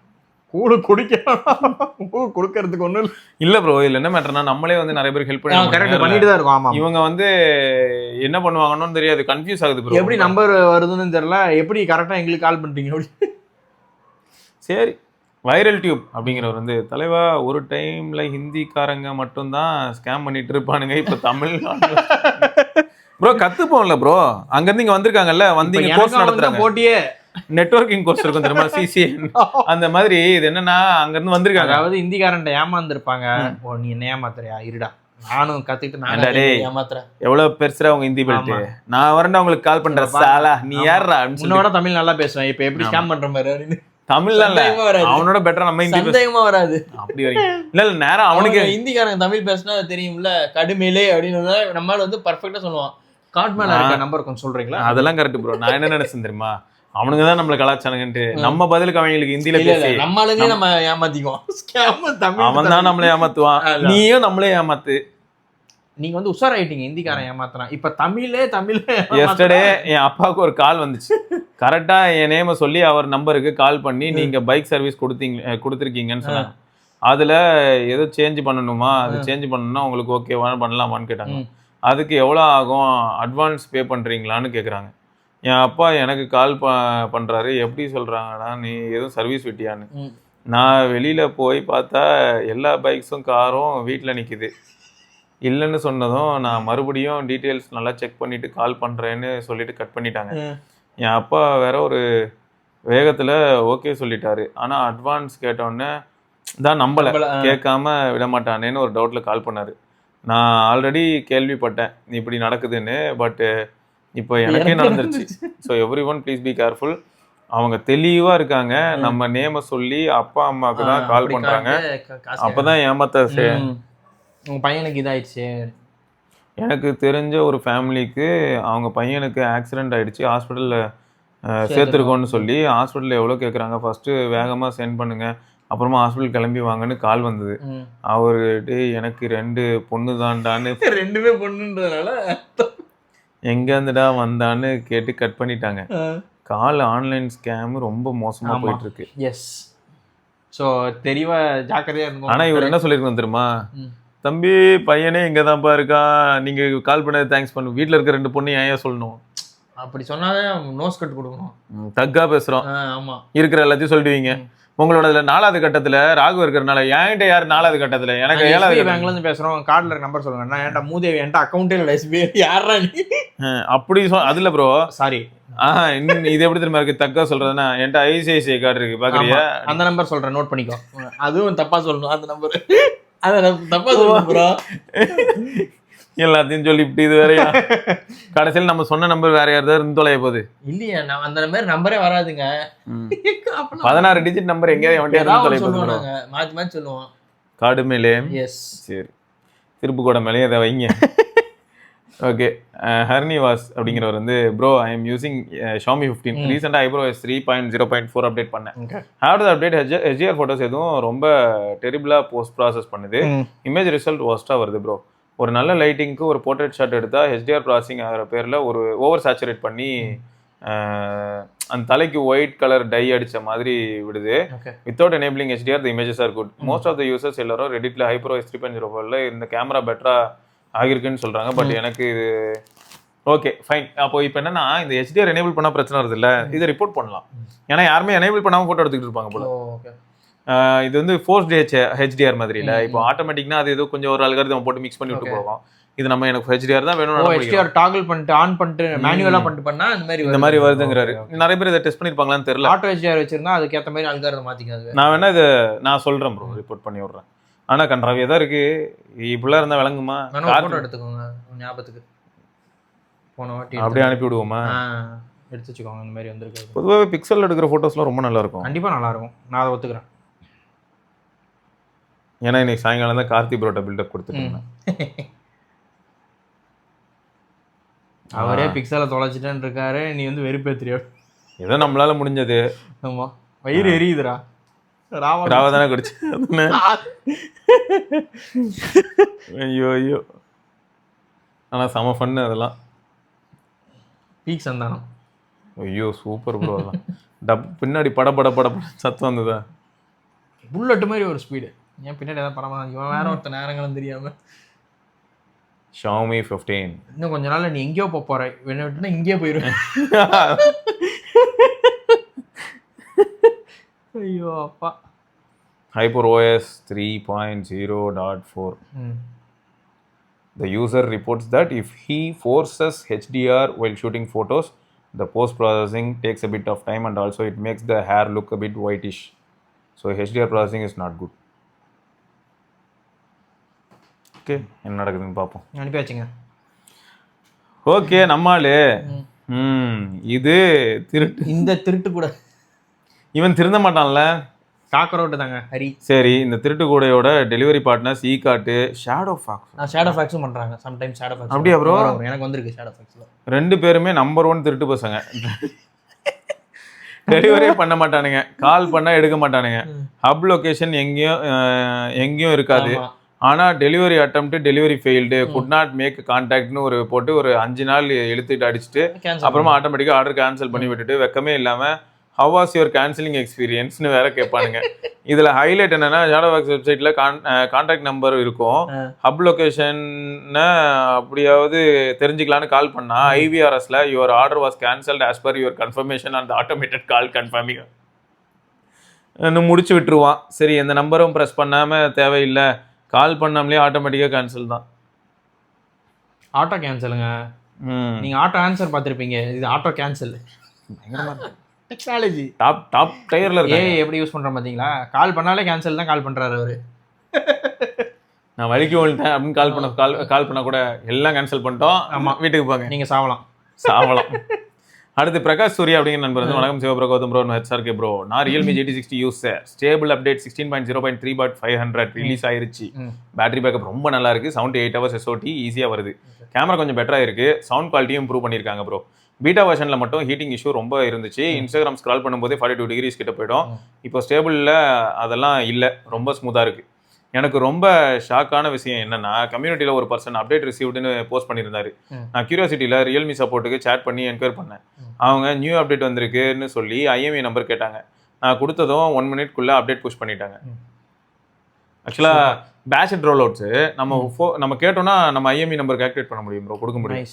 கூடு கொடுக்கறதுக்கு ஒண்ணும் இல்ல ப்ரோ. இதுல என்ன மேட்டர்னா, நம்மளே வந்து நிறைய பேர் ஹெல்ப் பண்ணிட்டு தான் இருக்கோம். ஆமா, இவங்க வந்து என்ன பண்ணுவாங்கன்னு தெரியாது, கன்ஃபியூஸ் ஆகுது ப்ரோ. எப்படி நம்பர் வருதுன்னு தெரியல, எப்படி கரெக்டா எங்களுக்கு கால் பண்றீங்க அப்படி. சரி, வைரல் டியூப் அப்படிங்கிறவர் வந்து, தலைவா ஒரு டைம்ல ஹிந்திக்காரங்க மட்டும்தான் ஸ்கேம் பண்ணிட்டு இருப்பானுங்க, இப்ப தமிழ் ப்ரோ கத்துப்போம்ல ப்ரோ. அங்க இருந்து இங்க வந்திருக்காங்கல்ல, வந்து இங்க கோர்ஸ் நடத்துறாங்க, போட்டியே நெட்வொர்க்கிங் கோர்ஸ் இருக்கும் தெரியுமா, CCN அந்த மாதிரி. இது என்னன்னா, அங்க இருந்து வந்திருக்காங்க. அதாவது இந்திக்காரன்ட்ட ஏமாந்துருப்பாங்க. ஓ, நீ என்ன ஏமாத்துறியா, இருடா நானும் கத்துக்கிட்டு நானே ஏமாத்துறேன். எவ்வளவு பெருசா உங்க ஹிந்தி பெல்ட், நான் வரேன்டா உங்களுக்கு கால் பண்றேன் சாலா, நீ யாரா? உன்னோட தமிழ் நல்லா பேசுவேன், இப்ப எப்படி ஸ்கேம் பண்ற மாதிரி அப்படின்னு. தமிழ்ல இல்ல, அவனோட பெட்டரா நம்ம ஹிந்தி சந்தேகமா வராது. அப்படி வரைக்கும் இல்ல இல்ல, நேரா அவனுக்கு ஹிந்திக்காரங்க தமிழ் பேசினா தெரியும்ல, கடுமையிலே அப்படின்னு நம்மளால வந்து பர்ஃபெக்டா சொல்லுவான். கார்ட் மேல இருக்க நம்பர் கொஞ்சம் சொல்றீங்களா? அதெல்லாம் கரெக்ட் ப்ரோ. நான் என்ன நினைச்சேன் தெரியுமா, அவனுங்க தான் நம்மள கலாச்சாரங்கன்ட்டு நம்ம பதிலுக்கு அவங்களுக்கு ஹிந்தில பேசி நம்மளுங்களே நம்ம ஏமாத்திக்குவோம். அவன் தான் நம்மள ஏமாத்துவான், நீயும் நம்மளே ஏமாத்து. நீங்க வந்து உஷாராயிட்டீங்க, ஹிந்திக்காரன் ஏமாத்துறான். இப்ப தமிழ் எஸ்டர்டே என் அப்பாவுக்கு ஒரு கால் வந்துச்சு. கரெக்டா என் நேம சொல்லி அவர் நம்பருக்கு கால் பண்ணி, நீங்க பைக் சர்வீஸ் கொடுத்துருக்கீங்கன்னு சொன்னாங்க. அதுல ஏதோ சேஞ்ச் பண்ணணுமா, அது சேஞ்ச் பண்ணணும்னா உங்களுக்கு ஓகேவா பண்ணலாமான்னு கேட்டாங்க. அதுக்கு எவ்வளோ ஆகும், அட்வான்ஸ் பே பண்றீங்களான்னு கேட்குறாங்க. என் அப்பா எனக்கு கால் பண்றாரு, எப்படி சொல்றாங்கன்னா, நீ எதுவும் சர்வீஸ் விட்டியான்னு. நான் வெளியில போய் பார்த்தா எல்லா பைக்ஸும் காரும் வீட்டில் நிற்கிது. இல்லைன்னு சொன்னதும் நான் மறுபடியும் டீட்டெயில்ஸ் நல்லா செக் பண்ணிட்டு கால் பண்றேன்னு சொல்லிட்டு கட் பண்ணிட்டாங்க. என் அப்பா வேற ஒரு வேகத்துல ஓகே சொல்லிட்டாரு. ஆனா அட்வான்ஸ் கேட்டோடனே தான் நம்பல, கேட்காம விட மாட்டானேன்னு ஒரு டவுட்ல கால் பண்ணாரு. நான் ஆல்ரெடி கேள்விப்பட்டேன் இப்படி நடக்குதுன்னு, பட் இப்போ எனக்கே நடந்துருச்சு. So every one please be careful. அவங்க தெளிவா இருக்காங்க, நம்ம நேம சொல்லி அப்பா அம்மாவுக்கு தான் கால் பண்றாங்க, அப்பதான் ஏமாத்த. உங்க பையனுக்கு இதாயிடுச்சு. எனக்கு தெரிஞ்ச ஒரு ஃபேமிலிக்கு அவங்க பையனுக்கு ஆக்சிடென்ட் ஆயிடுச்சு, ஹாஸ்பிட்டல்ல சேர்த்துருக்கோன்னு சொல்லி ஹாஸ்பிட்டலில் எவ்வளோ கேட்குறாங்க, ஃபர்ஸ்ட்டு வேகமாக சென்ட் பண்ணுங்க, அப்புறமா ஹாஸ்பிட்டல் கிளம்பி வாங்கன்னு கால் வந்தது. அவரு எனக்கு 2 பொண்ணு தான்டான்னு, 2மே பொண்ணுன்றதுனால எங்கேருந்துடா வந்தான்னு கேட்டு கட் பண்ணிட்டாங்க. கால் ஆன்லைன் ஸ்கேம் ரொம்ப மோசமாக போயிட்டு இருக்கு. எஸ், ஸோ தெளிவா ஜாக்கிரதையா இருக்கும். ஆனால் இவர் என்ன சொல்லியிருக்கணும் தெரியுமா, தம்பி பையனே இங்கே தான்ப்பா இருக்கான், நீங்கள் கால் பண்ணது தேங்க்ஸ் பண்ணு, வீட்டில் இருக்க 2 பொண்ணு ஏன் சொல்லணும், அப்படி சொன்னாலே நோஸ் கட் கொடுக்கணும். தக்கா பேசுகிறோம், ஆமா, இருக்கிற எல்லாத்தையும் சொல்லிடுவீங்க. உங்களோட 4வது கட்டத்துல ராகு இருக்கிறனால என்கிட்ட யார் 4வது கட்டத்துல, எனக்கு 7வது பேங்க்ல இருந்து பேசுறோம், கார்டுல நம்பர் சொல்லுங்க. நான் ஏன்டா மூதேவி, என்கிட்ட அக்கௌண்டே இல்ல, SBI யாரா நீ அப்படி அதுல ப்ரோ. சாரி, இன்னும் இது எப்படி தெரியுமா இருக்கு, தக்கா சொல்றதுன்னா என்கிட்ட ICICI கார்டு இருக்கு பாக்குறியா, அந்த நம்பர் சொல்றேன், நோட் பண்ணிக்கோ. அதுவும் தப்பா சொல்லணும், அந்த நம்பர் அத தப்பா சொல்லணும் ப்ரோ. எல்லாத்தையும் சொல்லி இப்படி இது வேறையா, கடைசியில் நம்ம சொன்ன நம்பர் வேற யாராவது இருந்து தொலைய போகுது. இல்லையா, நான் அந்த மாதிரி நம்பரே வராதுங்க. 16 டிஜிட் நம்பர் எங்கேயாவது சொல்லுவாங்க, மாத்தி மாத்தி சொல்லுவோம். கார்டு மேலே. எஸ், சரி, திருப்பு கூட மேலே அதை வைங்க. ஓகே, ஹர்னிவாஸ் அப்படிங்கிறவர் வந்து, bro I am using Xiaomi 15, ரீசெண்டாக iProOS 3.0.4 அப்டேட் பண்ணேன். Have the update HDR photos எதுவும் ரொம்ப டெரிபிளாக போஸ்ட் ப்ராசஸ் பண்ணுது, இமேஜ் ரிசல்ட் ஒஸ்ட்டாக வருது ப்ரோ. ஒரு நல்ல லைட்டிங்க்கு ஒரு போர்ட்ரேட் ஷாட் எடுத்தால் HDR ப்ராசஸிங் ஆகிற பேரில் ஒரு ஓவர் சேச்சுரேட் பண்ணி அந்த தலைக்கு ஒயிட் கலர் டை அடித்த மாதிரி விடுது. Without enabling HDR the images are good. Most of the users எல்லாரும் ரெடிட்டில் iProOS 3.0 இந்த கேமரா பெட்டராக ஆகிருக்குன்னு சொல்கிறாங்க. பட் எனக்கு இது ஓகே ஃபைன். அப்போ இப்போ என்னன்னா, இந்த HDR எனேபிள் பண்ணால் பிரச்சனை வருது இல்லை, இதை ரிப்போர்ட் பண்ணலாம். ஏன்னா யாருமே எனேபிள் பண்ணாமல் ஃபோட்டோ எடுத்துக்கிட்டு இருப்பாங்க போல. இது வந்து ஃபோர்ஸ்டு ஹெச்டிஆர் மாதிரி இல்லை. இப்போ ஆட்டோமேட்டிக்னா அது ஏதோ கொஞ்சம் ஒரு அல்காரிதம் போட்டு மிக்ஸ் பண்ணி விட்டு போகும். இது நம்ம எனக்கு ஹெச்டிஆர் தான் வேணும், ஹெச்டிஆர் டாகிள் பண்ணிட்டு ஆன் பண்ணிட்டு மேனுவலா பண்ணிட்டு பண்ணா இந்த மாதிரி வருதுங்கிறாரு. நிறைய பேர் இதை டெஸ்ட் பண்ணிருப்பாங்களான்னு தெரியல. ஆட்டோ ஹெச்டிஆர் வச்சிருந்தா அதுக்கேற்ற மாதிரி அல்காரிதம் மாத்திக்காது. நான் வேணா இதை நான் சொல்றேன் ப்ரோ, ரிப்போர்ட் பண்ணி விடுறேன். ஆனா கன்றாவியா தான் இருக்கு. இப்படிலாம் இருந்தா விளங்குமா? போட்டோ எடுத்துக்கோங்க ஞாபகத்துக்கு, போன வாட்டி அப்படியே அனுப்பி விடுவோமா? எடுத்து வச்சுக்கோங்க. இந்த மாதிரி வந்திருக்கு. பொதுவாக பிக்சல் எடுக்கிற ஃபோட்டோஸ்லாம் ரொம்ப நல்லா இருக்கும். கண்டிப்பாக நல்லா இருக்கும், நான் அதை ஒத்துக்கிறேன். ஏன்னா இன்னைக்கு சாயங்காலம் தான் கார்த்தி ப்ரோட்ட பில்டப் கொடுத்துட்டேன். அவரே பிக்சலை தொலைச்சிட்டேன்னு இருக்காரு, நீ வந்து வெறுப்பேத்திரியா? ஏதோ நம்மளால முடிஞ்சது. ஆமா, வயிறு எரியுதுரா. ராவா தானே குடிச்சு. ஐயோ ஐயோ, ஆனா செம ஃபன்னு அதெல்லாம். பீக் சந்தானம். ஐயோ சூப்பர் ப்ரோ. அதெல்லாம் பின்னாடி பட பட பட சத்தம் வந்ததா? புல்லட் மாதிரி ஒரு ஸ்பீடு. ஏன் பின்னாடி ஏதாவது பரவாயில்ல, இவன் வேற ஒருத்த நேரங்களும் தெரியாம. Xiaomi 15. இன்னும் கொஞ்ச நாள் நீ எங்கேயோ போற, என்ன விட்டுனா இங்கேயே போயிருவேன். ஐயோ அப்பா. HyperOS 3.0.4. The user reports that if he forces HDR while shooting photos, the post-processing takes a bit of time and also it makes the hair look a bit whitish. So HDR processing is not good. Okay, என்ன நடக்குதுன்னு பார்ப்போம். அனுப்பியாச்சுங்க. Okay, நம்மாளு இது திருட்டு. இந்த திருட்டு கூட இவன் திருந்த மாட்டான்ல, காக்கரோட்டு தாங்க ஹரி. சரி, இந்த திருட்டு கூடையோட delivery partners ஈகாட்டு, shadow Fox. Shadow ஃபாக்ஸும் பண்றாங்க சம்டைம்ஸ். ஷேடோ ஃபாக்ஸ் அப்படியே ப்ரோ எனக்கு வந்திருக்கு. ஷேடோ ஃபாக்ஸ்ல ரெண்டு பேருமே நம்பர் 1 திருட்டு பசங்க. டெலிவரியே பண்ண மாட்டானுங்க, கால் பண்ணா எடுக்க மாட்டானுங்க, ஹப் லொகேஷன் எங்கேயும் இருக்காது. ஆனா delivery attempt, delivery failed, could not make கான்டாக்ட்னு ஒரு போட்டு ஒரு 5 நாள் எழுத்துட்டு அடிச்சுட்டு அப்புறமா ஆட்டோமேட்டிக்கா ஆர்டர் கேன்சல் பண்ணி விட்டுட்டு வெக்கமே இல்லாம ஹவ் வாஸ் யுவர் கேன்சலிங் எக்ஸ்பீரியன்ஸ்னு வேற கேட்பானுங்க. இதுல ஹைலைட் என்னன்னா, ஷேடோ ஃபாக்ஸ் வெப்சைட்ல கான்டாக்ட் நம்பர் இருக்கும், ஹப் லொகேஷன் அப்படியாவது தெரிஞ்சுக்கலான்னு கால் பண்ணா ஐவிஆர்எஸ்ல your order was cancelled as per your confirmation and automated call confirming முடிச்சு விட்டுருவான். சரி, எந்த நம்பரும் ப்ரெஸ் பண்ணாம தேவையில்லை, கால் பண்ணாமலே ஆட்டோமேட்டிக்கா கேன்சல் தான். ஆட்டோ கேன்சலுங்க. நீங்க ஆட்டோ ஆன்சர் பார்த்திருப்பீங்க, இது ஆட்டோ கேன்சல். டெக்னாலஜி டாப் டயர்ல இருக்கு. எப்படி யூஸ் பண்றோம் பாத்தீங்களா? கால் பண்ணாலே கேன்சல் தான் கால் பண்றாரு அவரு. நான் வலிக்கு வந்துட்டேன் அப்படின்னு கால் பண்ண கூட எல்லாம் கேன்சல் பண்ணிட்டோம். ஆமா, வீட்டுக்கு போங்க, நீங்க சாவலாம். அடுத்து பிரகாஷ் சூர்யா அப்படிங்கிற நண்பர் வந்து, வணக்கம் சிவபிரகோதம் ப்ரோ, ஹெச்ஆர்கே ப்ரோ, நான் Realme GT60 user. Stable update 16.0.3/500 release ஆயிருச்சு. பேட்டரி பேக்கப் ரொம்ப நல்லா இருக்கு, 78 hours SOT ஈஸியா வருது. கேமரா கொஞ்சம் பெட்டரா இருக்கு, சவுண்ட் குவாலிட்டியும் இம்ப்ரூவ் பண்ணிருக்காங்க ப்ரோ. பீட்டா வெர்ஷன்ல மட்டும் ஹீட்டிங் இஷ்யூ ரொம்ப இருந்துச்சு. இன்ஸ்டாகிராம் ஸ்க்ரால் பண்ணும்போதே 42 degrees கிட்ட போயிடும். இப்போ ஸ்டேபிள்ல அதெல்லாம் இல்லை, ரொம்ப ஸ்மூத்தா இருக்கு. எனக்கு ரொம்ப ஷாக்கான விஷயம் என்னன்னா, கம்யூனிட்டியில் ஒரு பர்சன் அப்டேட் ரிசீவ்டுன்னு போஸ்ட் பண்ணியிருந்தாரு. நான் கியூரியாசிட்டியில் ரியல்மி சப்போர்ட்டுக்கு சேட் பண்ணி என்கொயர் பண்ணேன். அவங்க நியூ அப்டேட் வந்திருக்குன்னு சொல்லி IMEI நம்பர் கேட்டாங்க. நான் கொடுத்ததும் 1 minute அப்டேட் புஷ் பண்ணிட்டாங்க. ஆக்சுவலாக பேஷட் ரோல் அவுட்ஸு நம்ம கேட்டோம்னா நம்ம IMEI நம்பர் ஆக்டிவேட் பண்ண முடியும் ப்ரோ, கொடுக்க முடியும்.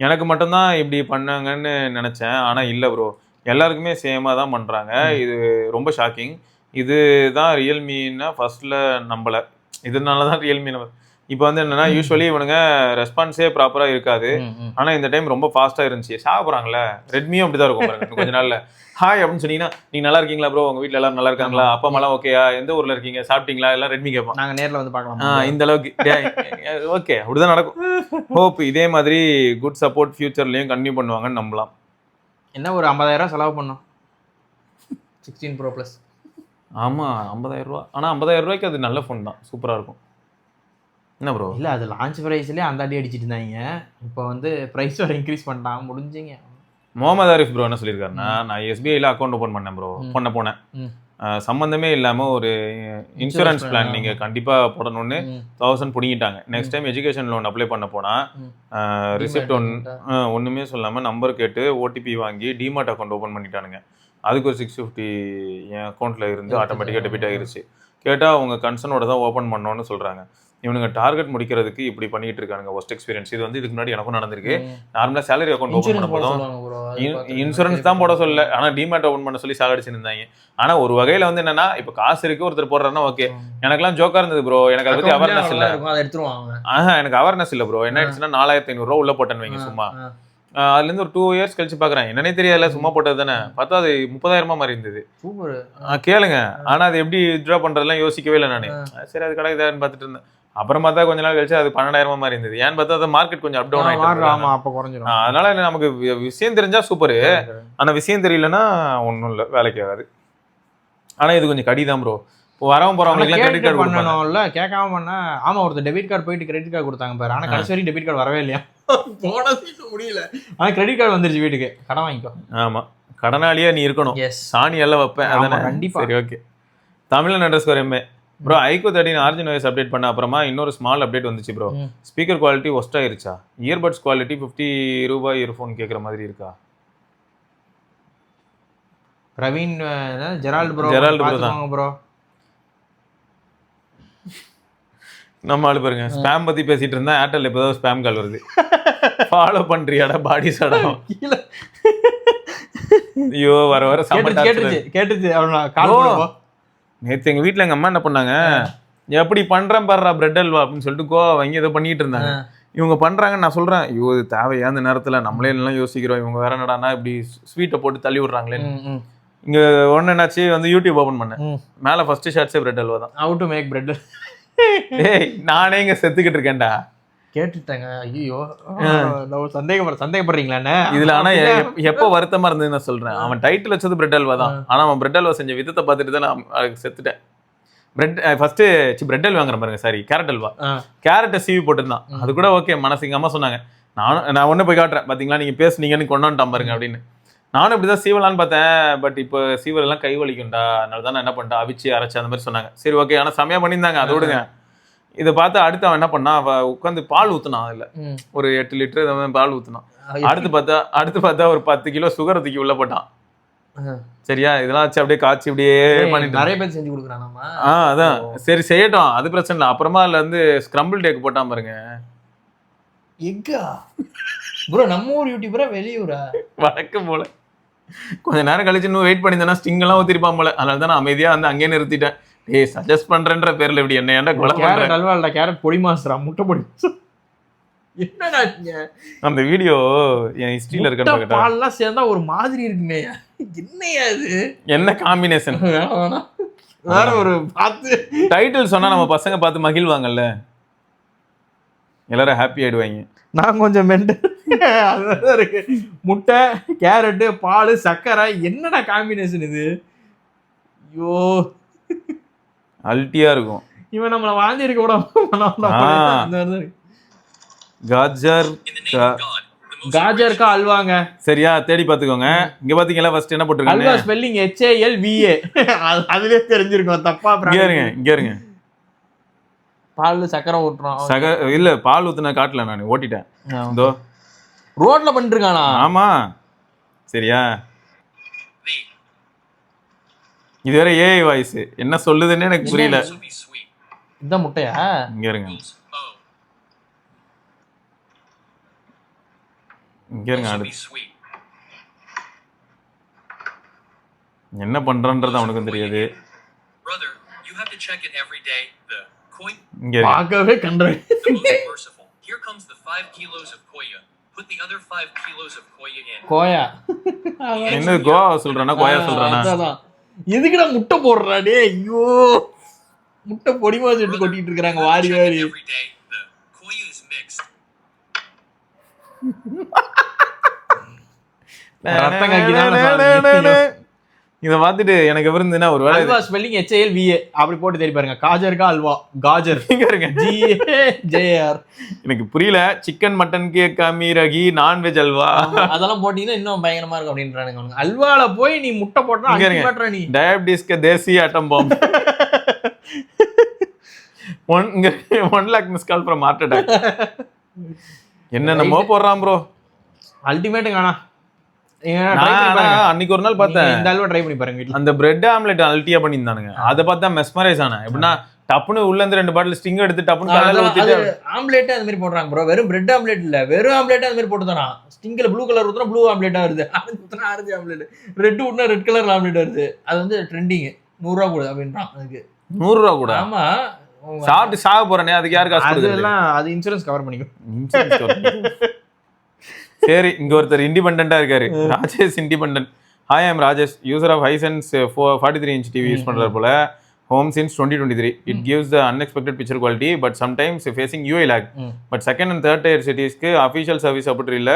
எனக்கு மட்டும்தான் இப்படி பண்ணாங்கன்னு நினச்சேன், ஆனால் இல்லை ப்ரோ, எல்லாருக்குமே சேமாக தான் பண்ணுறாங்க. இது ரொம்ப ஷாக்கிங். இது தான் ரியல்மின்னா ஃபர்ஸ்ட்ல நம்பலை, இதனால தான் ரியல்மி நம்பர். இப்போ வந்து என்னன்னா, யூஸ்வலி இவனுங்க ரெஸ்பான்ஸே ப்ராப்பராக இருக்காது, ஆனால் இந்த டைம் ரொம்ப ஃபாஸ்ட்டாக இருந்துச்சு. சாப்பிட்றாங்களே, ரெட்மியும் அப்படி தான் இருக்கும் பாருங்க. கொஞ்ச நாளில் ஹாய் அப்படின்னு சொன்னீங்கன்னா, நீங்கள் நல்லா இருக்கீங்களா ப்ரோ, உங்கள் வீட்டில் எல்லாரும் நல்லா இருக்காங்களா, அப்பா அம்மாலாம் ஓகேயா, எந்த ஊரில் இருக்கீங்க, சாப்பிட்டீங்களா, எல்லாம் ரெட்மி கேட்போம். நாங்கள் நேரில் வந்து பார்க்கலாம். இந்த அளவுக்கு ஓகே, அப்படிதான் நடக்கும். ஹோப் இதே மாதிரி குட் சப்போர்ட் ஃபியூச்சர்லேயும் கண்டினியூ பண்ணுவாங்கன்னு நம்பலாம். என்ன ஒரு 50,000 செலவு பண்ணோம் 16 Pro Plus. ஆமாம், 50,000 ரூபா. ஆனால் 50,000 ரூபாய்க்கு அது நல்ல ஃபோன் தான், சூப்பராக இருக்கும். என்ன ப்ரோ? இல்லை, அது லான்ச் ப்ரைஸ்லேயே அந்த அடி அடிச்சிட்டு இருந்தாங்க. இப்போ வந்து ப்ரைஸ் வர இன்க்ரீஸ் பண்ணிட்டான், முடிஞ்சிங்க. முகமது ஆரிஃப் ப்ரோ என்ன சொல்லியிருக்காருன்னா, நான் SBIல அக்கௌண்ட் ஓப்பன் பண்ணேன் ப்ரோ, போனேன். சம்மந்தமே இல்லாமல் ஒரு இன்சூரன்ஸ் பிளான் நீங்கள் கண்டிப்பாக போடணும்னு 1000 பிடிங்கிட்டாங்க. Next time education loan apply பண்ண போனால் ரிசிப்ட் ஒன்றுமே சொல்லாமல் நம்பர் கேட்டு OTP வாங்கி டிமார்ட் அக்கௌண்ட் ஓப்பன் பண்ணிட்டானுங்க. அதுக்கு ஒரு 650 என் அக்கௌண்ட்டில் இருந்து ஆட்டோமேட்டிக்காக டெபிட் ஆகிருச்சு. கேட்டால் அவங்க கன்சர்னோட தான் ஓப்பன் பண்ணோன்னு சொல்கிறாங்க. இவனுங்க டார்கெட் முடிக்கிறதுக்கு இப்படி பண்ணிட்டு இருக்கானுங்க. Worst experience. இது வந்து இதுக்கு முன்னாடி எனக்கும் நடந்திருக்கு. நார்மலா சேலரி அக்கௌண்ட் ஓபன் பண்ணும்போதும் இன்சூரன்ஸ் தான் போட சொல்லல, ஆனா டிமேட் ஓபன் பண்ண சொல்லி சாகடிச்சிருந்தாங்க. ஆனா ஒரு வகையில வந்து என்னன்னா, இப்ப காசு இருக்கு ஒருத்தர் போடுறாருன்னா ஓகே. எனக்கெல்லாம் ஜோக்கா இருந்தது ப்ரோ. எனக்கு அதை பத்தி அவேர்னஸ் இல்ல. எனக்கு அவேர்னஸ் இல்ல ப்ரோ. என்ன ஆயிடுச்சுன்னா 4500 ரூபா உள்ள போட்டேன்னு வைங்க சும்மா. அதுல இருந்து ஒரு 2 இயர்ஸ் கழிச்சு பாக்குறேன், என்னன்னே தெரியல, சும்மா போட்டது தானே. பார்த்தா அது 30,000 மாதிரி இருந்தது. கேளுங்க. ஆனா அது எப்படி வித்ட்ரா பண்றதெல்லாம் யோசிக்கவே இல்லை நானு. சரி அது கிடைக்குதான்னு பார்த்துட்டு இருந்தேன். அப்புறம் பார்த்தா கொஞ்ச நாள் கழிச்சு அது 12,000 மாதிரி இருந்தது. ஏன்னு பார்த்தா அது மார்க்கெட் கொஞ்சம் அப் டவுன் ஆயிட்டு. அதனால நமக்கு விஷயம் தெரிஞ்சா சூப்பரு. ஆனா விஷயம் தெரியலன்னா ஒன்றும் இல்லை, வேலைக்கு ஆகாது. ஆனா இது கொஞ்சம் கடிதான் ப்ரோ. இப்போ வரவங்க போறவங்களுக்கு கிரெடிட் கார்டு பண்ணணும்ல, கேட்காம பண்ணா. ஆமா, ஒருத்தர் டெபிட் கார்டு போயிட்டு கிரெடிட் கார்டு கொடுத்தாங்க பாரு. ஆனா கடைசி வரைக்கும் டெபிட் கார்டு வரவே இல்லையா, போனது முடியல. ஆனா கிரெடிட் கார்டு வந்துருச்சு வீட்டுக்கு. கடன் வாங்கிக்கோ. ஆமா, கடனாளியா நீ இருக்கணும். சாணி எல்லாம் வைப்பேன் அதானே. கண்டிப்பா. சரி ஓகே. தமிழன்_MA bro, iQOO 13 origin voice update பண்ண அப்புறமா இன்னொரு ஸ்மால் அப்டேட் வந்துச்சு ப்ரோ. ஸ்பீக்கர் குவாலிட்டி ஒஸ்ட் ஆயிருச்சா? இயர்பட்ஸ் குவாலிட்டி 50 ரூபாய் இயர்ஃபோன் கேட்குற மாதிரி இருக்கா? பிரவீன் ஜெரால்டு ப்ரோ தான் ப்ரோ. நம்ம ஆளு பாருங்க, ஸ்பேம் பத்தி பேசிட்டு இருந்தா ஏர்டெல் இப்போதான் ஸ்பேம் கால் வருது. ஃபாலோ பண்றியாடா பாடி சடம். ஐயோ வர வர கேட்டுச்சு. நேற்று எங்க வீட்டுல எங்க அம்மா என்ன பண்ணாங்க, எப்படி பண்றேன் பாடுறா பிரெட் அல்வா அப்படின்னு சொல்லிட்டு கோவா வாங்கி ஏதோ பண்ணிட்டு இருந்தாங்க. இவங்க பண்றாங்கன்னு நான் சொல்றேன், ஐயோ இது தேவையா அந்த நேரத்துல, நம்மளே எல்லாம் யோசிக்கிறோம், இவங்க வேற என்னடானா இப்படி ஸ்வீட்டை போட்டு தள்ளி விடுறாங்களேன்னு. இங்க ஒன்னு என்னாச்சு, வந்து யூடியூப் ஓபன் பண்ணேன். மேல ஃபர்ஸ்ட் ஷாட்ஸே பிரெட் அல்வா தான். How to make bread. ஏய் நானே இங்க செத்துக்கிட்டு இருக்கேன்டா. கேட்டுட்டாங்க. ஐயோ சந்தேகப்படுறீங்களா இதுல? ஆனா எப்ப வருத்தமா இருந்தது நான் சொல்றேன், அவன் டைட்டில் வச்சது பிரெட் அல்வா தான். ஆனா அவன் பிரெட் அல்வா செஞ்ச விதத்தை பார்த்துட்டு தான் நான் செத்துட்டேன். பிரெட் ஃபர்ஸ்ட் பிரெட் அல்வா வாங்குற பாருங்க, சாரி கேரட் அல்வா. கேரட்டை சீவி போட்டுருந்தான். அது கூட ஓகே, மனசு. எங்க அம்மா சொன்னாங்க, நான் ஒண்ணு போய் காட்டுறேன் பாத்தீங்களா, நீங்க பேசுனீங்கன்னு கொண்டாண்டான் பாருங்க அப்படின்னு. நானும் இப்படிதான் சீவலான்னு பார்த்தேன். பட் இப்போ சீவர் எல்லாம் கை வலிக்கும்டா, அதனால தான் நான் என்ன பண்ணிட்டேன், அவிச்சு அரைச்சு அந்த மாதிரி சொன்னாங்க. சரி ஓகே, ஆனா செமையா பண்ணியிருந்தாங்க, அதை விடுங்க. இதை பார்த்து அடுத்து அவன் என்ன பண்ணா, உட்காந்து பால் ஊத்துனான். அதுல ஒரு 8 லிட்டர் பால் ஊத்துனான். அடுத்து பார்த்தா ஒரு 10 கிலோ சுகர் தூக்கி உள்ள போட்டான். சரியா, இதெல்லாம் வச்சு அப்படியே காய்ச்சி அப்படியே பண்ணிட்டு நிறைய பேர் செஞ்சு கொடுக்குறான். அதான் சரி செய்யட்டும், அது பிரச்சனை இல்லை. அப்புறமா அதுல வந்து ஸ்கிரம்பிள் டேக் போட்டான் பாருங்க. எக்கா ப்ரோ, நம்ம ஊர் யூடியூபரா வெளியூரா? வழக்கம் போல. கொஞ்ச நேரம் கழிச்சு இன்னும் வெயிட் பண்ணியிருந்தேன்னா ஸ்டிங் எல்லாம் ஊத்திருப்பான் போல. அதனால தான் நான் அமைதியா வந்து அங்கேயே நிறுத்திட்டேன். ஏய் சஜஸ்ட் பண்றேன்ற பேர்ல இப்படி என்ன ஏன்டா கொலை பண்ற? கேரட் அல்வாடா, கேரட் பொடி மாஸ்டரா, முட்டை பொடி. என்னடா அந்த வீடியோ என் ஹிஸ்டரியில இருக்க பால்லாம் சேர்ந்தா ஒரு மாதிரி இருக்குமே, என்னையா இது, என்ன காம்பினேஷன்? வேற ஒரு பார்த்து டைட்டில் சொன்னா நம்ம பசங்க பார்த்து மகிழ்வாங்கல்ல, எல்லாரும் ஹாப்பி ஆயிடுவாங்க. நான் கொஞ்சம் அதுதான் இருக்கு. முட்டை, கேரட்டு, பால், சர்க்கரை, என்னடா காம்பினேஷன் இது? ஐயோ அல்ட்டியா இருக்கும். இவன் நம்மள வாந்தி இருக்க விட. காஜர் கா அல்வாங்க. சரியா, தேடி பாத்துக்கோங்க. இங்க பாத்தீங்களா, ஃபர்ஸ்ட் என்ன போட்டுருக்காங்க, அல்வா ஸ்பெல்லிங் HALVA. அதுலயே தெரிஞ்சிருக்கும் தப்பா. இங்க இருங்க. பால் சக்கரை ஊத்துறோம். இல்ல பால் ஊத்துன காட்டல, நான் ஓட்டிட்டேன். இதோ ரோட்ல பண்ணிட்டு இருக்கானா? ஆமா. சரியா, இது வேற ஏஐ வாய்ஸ், என்ன சொல்லுதுன்னு எனக்கு புரியல. இதான் முட்டையா? இங்க இருங்க. என்ன பண்றன்றது அவனுக்கும் தெரியாது. பார்க்கவே கண்டேன். கோயா என்ன கோவா சொல்றானா, கோயா சொல்றானா? எதுக்குடா முட்டை போடுறா டே? ஐயோ, முட்டை பொடி மாதிரி எடுத்து கொட்டிட்டு இருக்காங்க வாரி வாரி. இத பார்த்துட்டு எனக்கு விருந்துனா ஒரு வேளை அல்வா ஸ்பெல்லிங் HALVA அப்படி போட்டு தேடி பாருங்க. காஜர் கா அல்வா. காஜர் GAJR. எனக்கு புரியல. சிக்கன் மட்டன் கேக் அமீரகி நான்வெஜ் அல்வா அதெல்லாம் போட்டீங்கன்னா இன்னும் பயங்கரமா இருக்கும் அப்படின்றானுங்க. அல்வால போய் நீ முட்டை போட்டா நீ டயபிட்டிஸ்க்கு தேசிய atom bomb. 1 lakh miss call from heart attack. என்னென்னமோ போடுறான் ப்ரோ. அல்டிமேட்டுங்க. அன்னைக்கு ஒரு நாள் பார்த்தேன், இந்த அல்வா ட்ரை பண்ணி பாருங்க. அந்த பிரெட் ஆம்லெட் அல்ட்டியா பண்ணியிருந்தானுங்க. அதை பார்த்தா மெஸ்மரைஸ் ஆனேன். எப்படின்னா டப்புன்னு உள்ள இருந்து 2 பாட்டில் ஸ்டிங் எடுத்து டப்புன்னு தலையில ஊத்திட்டு ஆம்லேட் அந்த மாதிரி போடுறாங்க ப்ரோ. வெறும் பிரெட் ஆம்லேட் இல்ல, வெறும் ஆம்லேட் அந்த மாதிரி போட்டு தரான். ஸ்டிங்ல ப்ளூ கலர் ஊத்துனா ப்ளூ ஆம்லேட்டா வருது, ஆரஞ்சு ஊத்துனா ஆரஞ்சு ஆம்லேட், ரெட் ஊத்துனா ரெட் கலர் ஆம்லேட் வருது. அது வந்து ட்ரெண்டிங். 100 ரூபா கொடு அப்படின்றான் அதுக்கு. 100 ரூபா கூட? ஆமா. சாப்பிட்டு சாக போறேனே, அதுக்கு யாரு காசு கொடுக்குறது? அதெல்லாம் அது இன்சூரன்ஸ் கவர் பண்ணிக்கும். Insurance cover. சரி, இங்க ஒருத்தர் இண்டிபெண்டண்டா இருக்காரு, Rajesh independent. Hi, I'm Rajesh, user of Hisense 43 inch TV use பண்றாரு போல. Home since 2023. It gives the unexpected picture quality, but sometimes facing UI lag. But second and third tier cities க்கு official service அப்படி இல்ல,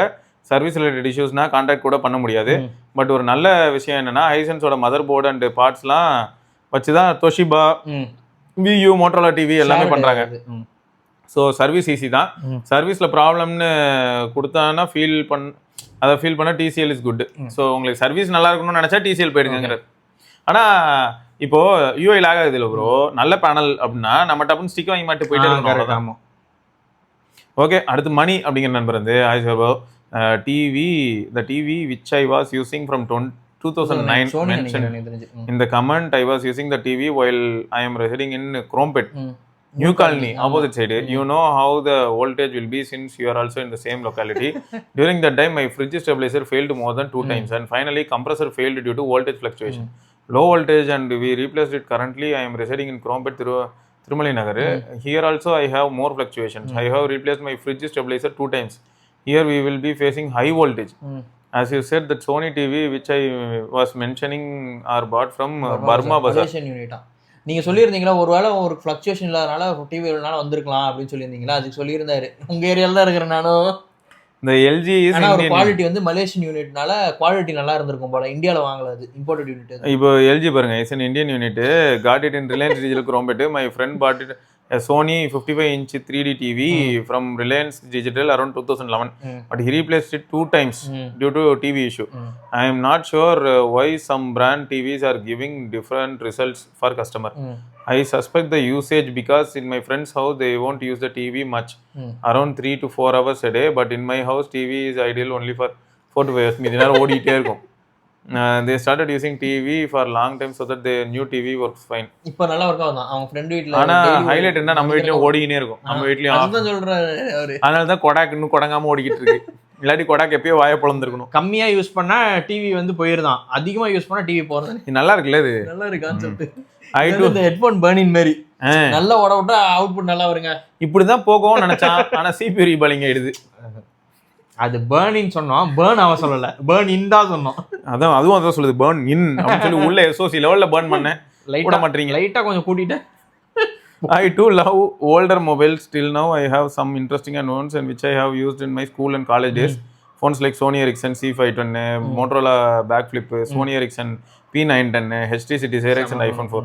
சர்வீஸ் ரிலேட்டட் இஷ்யூஸ்னா கான்டாக்ட் கூட பண்ண முடியாது. But ஒரு நல்ல விஷயம் என்னன்னா, ஹைசென்ஸோட மதர் போர்டு அண்ட் பார்ட்ஸ்லாம் வச்சுதான் தொஷிபா, வியூ, மோட்டோரோலா டிவி எல்லாமே பண்றாங்க. ஸோ சர்வீஸ் ஈஸி தான். சர்வீஸில் ப்ராப்ளம்னு கொடுத்தாங்கன்னா அதை ஃபீல் பண்ண டிசிஎல் இஸ் குட். ஸோ உங்களுக்கு சர்வீஸ் நல்லா இருக்கணும்னு நினச்சா டிசிஎல் போயிடுங்கிறது. ஆனால் இப்போ யூஐ லாக் ஆகுது இல்லை ப்ரோ, நல்ல பேனல் அப்படின்னா நம்ம டப்புன்னு ஸ்டிக் வாங்கி மாட்டு போயிட்டே இருக்கணும். ஓகே, அடுத்து மணி அப்படிங்கிற நண்பர் வந்து hi sir bro, the TV which I was using from 2009 mentioned in the comment I was using the TV while I am residing in Crompet, New Colony, opposite side. You know how the voltage will be since you are also in the same locality. During that time, my fridge stabilizer failed more than 2 times, and finally compressor failed due to voltage fluctuation. Low voltage, and we replaced it. Currently, I am residing in Crompet, Tirumali Nagar. Here also, I have more fluctuations. I have replaced my fridge stabilizer 2 times. Here, we will be facing high voltage. As you said, that Sony TV, which I was mentioning, are bought from Burma Bazaar. நீங்க சொல்லியிருந்தீங்களா ஒருவேளை ஒரு fluctuation இல்லாதனால TV எவ்வளோ வந்திருக்கலாம் அப்படின்னு சொல்லியிருந்தீங்களா? அதுக்கு சொல்லியிருந்தாரு. உங்க ஏரியால தான் இருக்கிறேன் நானும். இந்த எல்ஜி ஒரு குவாலிட்டி வந்து மலேசியன் யூனிட்னால குவாலிட்டி நல்லா இருந்திருக்கும் போல, இந்தியாவில் வாங்கல, அது இம்போர்ட்டட் யூனிட். இப்போ எல்ஜி பாருங்க, it's an Indian unit, got it in Reliance Digital Crompet. My friend bought it a Sony 55-inch 3D TV from Reliance Digital around 2011, but he replaced it 2 times due to TV issue. I am not sure why some brand TVs are giving different results for customer. I suspect the usage because in my friend's house they won't use the TV much, around 3 to 4 hours a day, but in my house TV is ideal only for 4 to 5 hours. மீதி நேரம் ஓடிட்டே இருக்கும். They started using TV for long time so that the new TV works fine. இப்போ நல்லா work ஆகுது. அவங்க friend வீட்ல. ஆனா ஹைலைட் என்ன, நம்ம வீட்லயும் ஓடிக்கினே இருக்கும். நம்ம வீட்லயும் அதுதான் சொல்றாரு அவரு. அதனால தான் கொடாக் இன்னும் கொடங்காம ஓடிக்கிட்டு இருக்கு. இல்லாட்டி கொடாக் எப்பயோ வாயை பொளந்திருக்கணும். கம்மியா யூஸ் பண்ணா டிவி வந்து போயிருதான், அதிகமா யூஸ் பண்ணா டிவி போறது. நல்லா இருக்குல்ல இது? நல்லா இருக்கு கான்செப்ட். இந்த ஹெட்போன் பர்னிங் மாதிரி நல்லா ஓட விட்டா அவுட்புட் நல்லா வருங்க. இப்படிதான் போகும்னு நினைச்சான், ஆனா CPU ரீபாலிங் ஆயிடுது. அது பர்னிங் சொன்னோம், பர்ன் அவ சொல்லல, பர்ன் இன் தான் சொன்னோம். அதுவும் அதான் சொல்லுது, பர்ன் இன் அப்படின்னு சொல்லி உள்ள SOC லெவல்ல பர்ன் பண்ணேன். லைட்டா மாட்டீங்க, லைட்டா கொஞ்சம் கூட்டிட்டேன். I too love older mobiles. Till now I have some interesting ones and which I have used in my school and college days. Phones like Sony Ericsson C510, Motorola Backflip, Sony Ericsson P910, HTC Desiree and iPhone 4.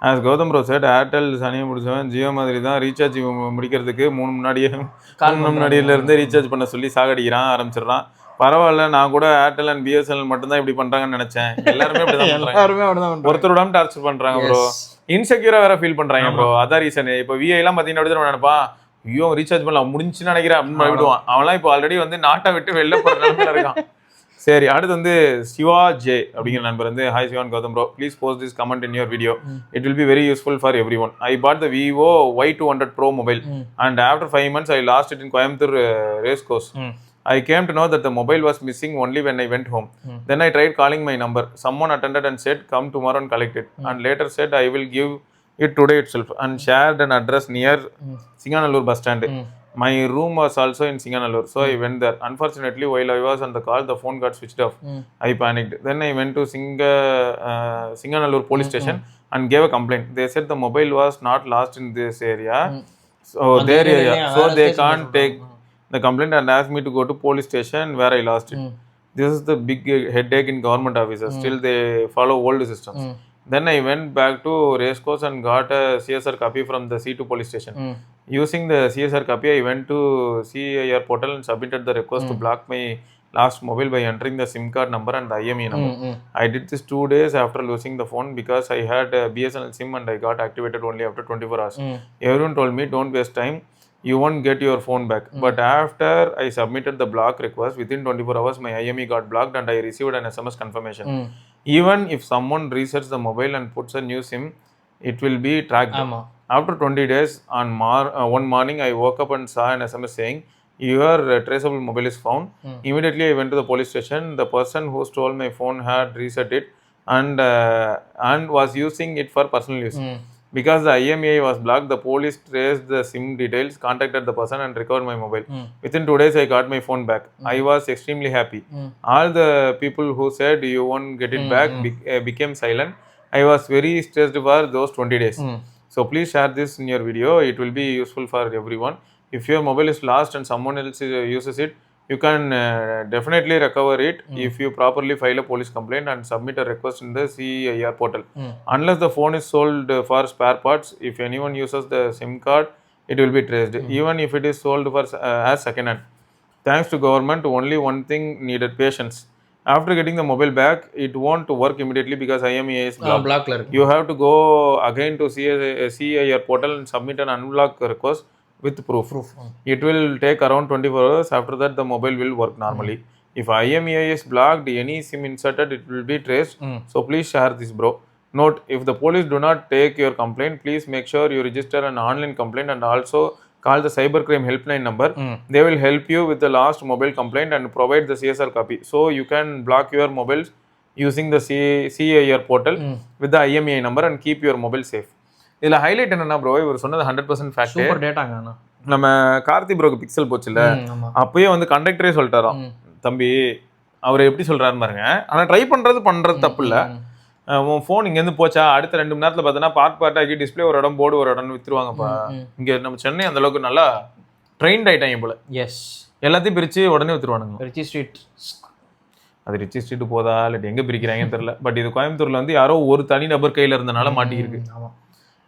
As Gautam Bro said, Airtel சனியை முடிச்சவன் ஜியோ மாதிரி தான் recharge முடிக்கிறதுக்கு முன்னாடியில இருந்து recharge பண்ண சொல்லி சாகடிக்கிறான், ஆரம்பிச்சிடறான். பரவாயில்ல, நான் கூட ஏர்டெல் அண்ட் பிஎஸ்என்எல் மட்டும்தான் இப்படி பண்றாங்கன்னு நினைச்சேன். எல்லாருமே அப்படிதான் ஒருத்தரோட டார்ச்சர் பண்றாங்க ப்ரோ. இன்செக்யூரா வேற ஃபீல் பண்றாங்க ப்ரோ. அதான் ரீசன். இப்போ விஐ எல்லாம் பாத்தீங்கன்னா நினைப்பா, ஐயோ ரீசார்ஜ் பண்ணலாம் முடிஞ்சுன்னு நினைக்கிறேன் அப்படின்னு விடுவான். அவன்லாம் இப்போ ஆல்ரெடி வந்து நாட்டை விட்டு வெளில போற நிலைமையில இருக்கான். சரி, அடுத்து வந்து சிவா ஜே அப்படிங்கிற நண்பர் வந்து hi Sivan Gautham bro, please post this comment in your video, it will be very useful for everyone. I bought the Vivo Y200 Pro mobile and after 5 months I lost it in Coimbatore race course. I came to know that the mobile was missing only when I went home. Then I tried calling my number. Someone attended and said come tomorrow and collect it, and later said I will give it today itself, and shared an address near Singanallur bus stand. My room was also in Singanallur, so I went there. Unfortunately, while I was on the call, the phone got switched off. I panicked. Then I went to Singanallur police station and gave a complaint. They said the mobile was not lost in this area, so their area, so they can't take the complaint and asked me to go to police station where I lost it. This is the big headache in government offices. Still, they follow old systems. Then I went back to Racecourse and got a CSR copy from the C2 police station. Using the CSR copy, I went to CIR portal and submitted the request to block my last mobile by entering the SIM card number and the IME number. I did this 2 days after losing the phone because I had a BSNL SIM and I got activated only after 24 hours. Everyone told me don't waste time, you won't get your phone back. But after I submitted the block request, within 24 hours my IME got blocked and I received an SMS confirmation. Even if someone resets the mobile and puts a new SIM, it will be tracked. After 20 days, on one morning, I woke up and saw an SMS saying, your traceable mobile is found. Immediately, I went to the police station. The person who stole my phone had reset it and was using it for personal use. Because the IMEI was blocked, the police traced the SIM details, contacted the person, and recovered my mobile. Within 2 days, I got my phone back. I was extremely happy. All the people who said you won't get it back became silent. I was very stressed for those 20 days. So please share this in your video. It will be useful for everyone. If your mobile is lost and someone else uses it, you can definitely recover it if you properly file a police complaint and submit a request in the CIR portal. Unless the phone is sold for spare parts, if anyone uses the SIM card, it will be traced. Even if it is sold for as second hand. Thanks to government, only one thing needed: patience. After getting the mobile back, it won't work immediately because IMEI is blocked. பிளாக்ல இருக்கு. You have to go again to CIR portal and submit an unlock request with proof. It will take around 24 hours. After that, the mobile will work normally. If IMEI is blocked, any SIM inserted, it will be traced. So please share this, bro. Note, if the police do not take your complaint, please make sure you register an online complaint and also call the cybercrime helpline number. They will help you with the last mobile complaint and provide the CSR copy. So you can block your mobiles using the CIR portal with the IMEI number and keep your mobile safe. இதில் highlight என்னன்னா bro, இவர் சொன்னது 100% fact. Super டேட்டாங்க. நம்ம Karthi ப்ரோக்கு pixel போச்சுல்ல, அப்பயே வந்து கண்டக்டரே சொல்லிட்டாராம், தம்பி அவர் எப்படி சொல்றாரு பாருங்க. ஆனால் ட்ரை பண்றது தப்பு இல்லை. உன் ஃபோன் இங்கேருந்து போச்சா, அடுத்த 2 மணி நேரத்தில் பார்த்தோன்னா பார்ட்டாக்கி டிஸ்பிளே ஒரு இடம், போர்டு ஒரு இடம்னு வித்துருவாங்கப்பா. இங்கே நம்ம சென்னை அந்த அளவுக்கு நல்லா ட்ரெயின்ட் ஆகிட்டாங்க போல. எஸ், எல்லாத்தையும் பிரித்து உடனே வித்துருவானுங்க. ரிச்சி ஸ்ட்ரீட், அது ரிச்சி ஸ்ட்ரீட் போதா இல்லாட்டி எங்கே பிரிக்கிறாங்கன்னு தெரியல. பட் இது கோயம்புத்தூரில் வந்து யாரோ ஒரு தனி நபர் கையில் இருந்தனால மாட்டிருக்கு.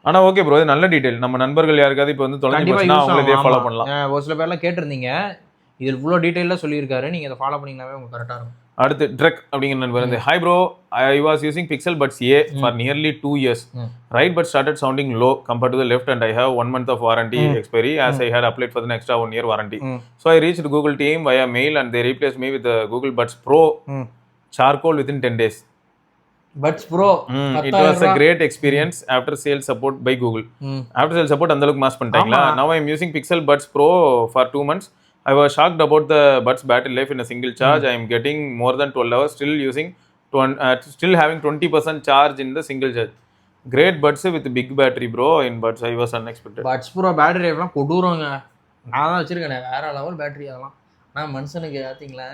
ஆனால் ஓகே ப்ரோ, இது நல்ல டீட்டெயில். நம்ம நண்பர்கள் யாருக்காவது இப்போ வந்து தொலைஞ்சி போச்சுன்னா அவங்களே ஃபாலோ பண்ணலாம். ஒரு சில பேர்லாம் கேட்டிருந்தீங்க, இதில் இவ்வளோ டீட்டெயிலாக சொல்லியிருக்காரு, நீங்கள் இதை ஃபாலோ பண்ணிங்கனாவே உங்களுக்கு கரெக்டாக இருக்கும். அடுத்து ட்ரெக் அப்படிங்கிற நண்பர் வந்து, hi bro, I was using Pixel Buds A for nearly 2 years. Right but started sounding low compared to the left and I have 1 month of warranty expiry as I had applied for the extra 1 year warranty. So I reached Google team via mail and they replaced me with the Google Buds Pro charcoal within 10 days. Buds Pro. It was a great experience after sales support by Google. After sales support அந்த அளவுக்கு mass பண்ணிட்டாங்களா? Now I am using Pixel Buds Pro for 2 months. I was shocked about the Buds battery life in a single charge. I am getting more than 12 hours, still having 20% charge in the single charge. Great Buds with big battery, bro. In Buds I was unexpected. Buds Pro battery life கொடூரங்க. நான் தான் வச்சிருக்கேன், வேற level battery அதெல்லாம். நான் மனுஷனுக்கு பார்த்தீங்களா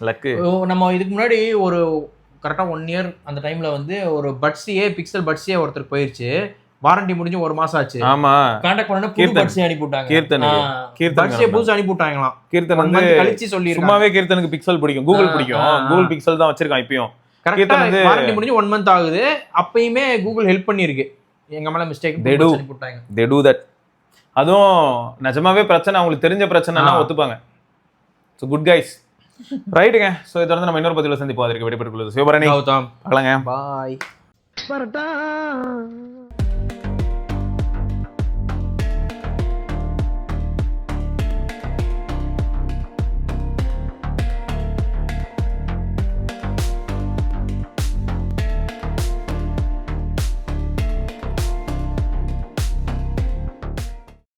luck. நம்ம இதுக்கு முன்னாடி ஒரு கரெக்டாக 1 இயர் அந்த டைமில் வந்து ஒரு பட்ஸியே பிக்சல் பட்ஸியே ஒருத்தருக்கு போயிடுச்சு. வாரண்டி முடிஞ்சு 1 மாசம் ஆச்சு. ஆமா, கான்டாக்ட் பண்ணா புது பட்ஸே அனுப்பி விட்டாங்க. கீர்த்தன் பட்ஸே புதுசு அனுப்பி விட்டாங்களாம். கீர்த்தன் வந்து கழிச்சு சொல்லி சும்மாவே கீர்த்தனுக்கு பிக்சல் பிடிக்கும், கூகுள் பிடிக்கும். கூகுள் பிக்சல் தான் வச்சிருக்கான் இப்பயும். கரெக்ட்டா வாரண்டி முடிஞ்சு 1 மந்த் ஆகுது. அப்பயுமே கூகுள் ஹெல்ப் பண்ணிருக்கு. எங்க மேல மிஸ்டேக் அனுப்பி விட்டாங்க. they do that. அதுவும் நிஜமாவே பிரச்சனை, அவங்களுக்கு தெரிஞ்ச பிரச்சனைனா ஒத்துப்பாங்க. so good guys. ரைட்டுங்க. ஸோ இதை வந்து நம்ம இன்னொரு பதிவில் சந்திப்போம். அதற்கு விடைபெற்றுக் கொள்வது சிவபரணி. கௌதம். பார்க்கலாங்க. பாய்.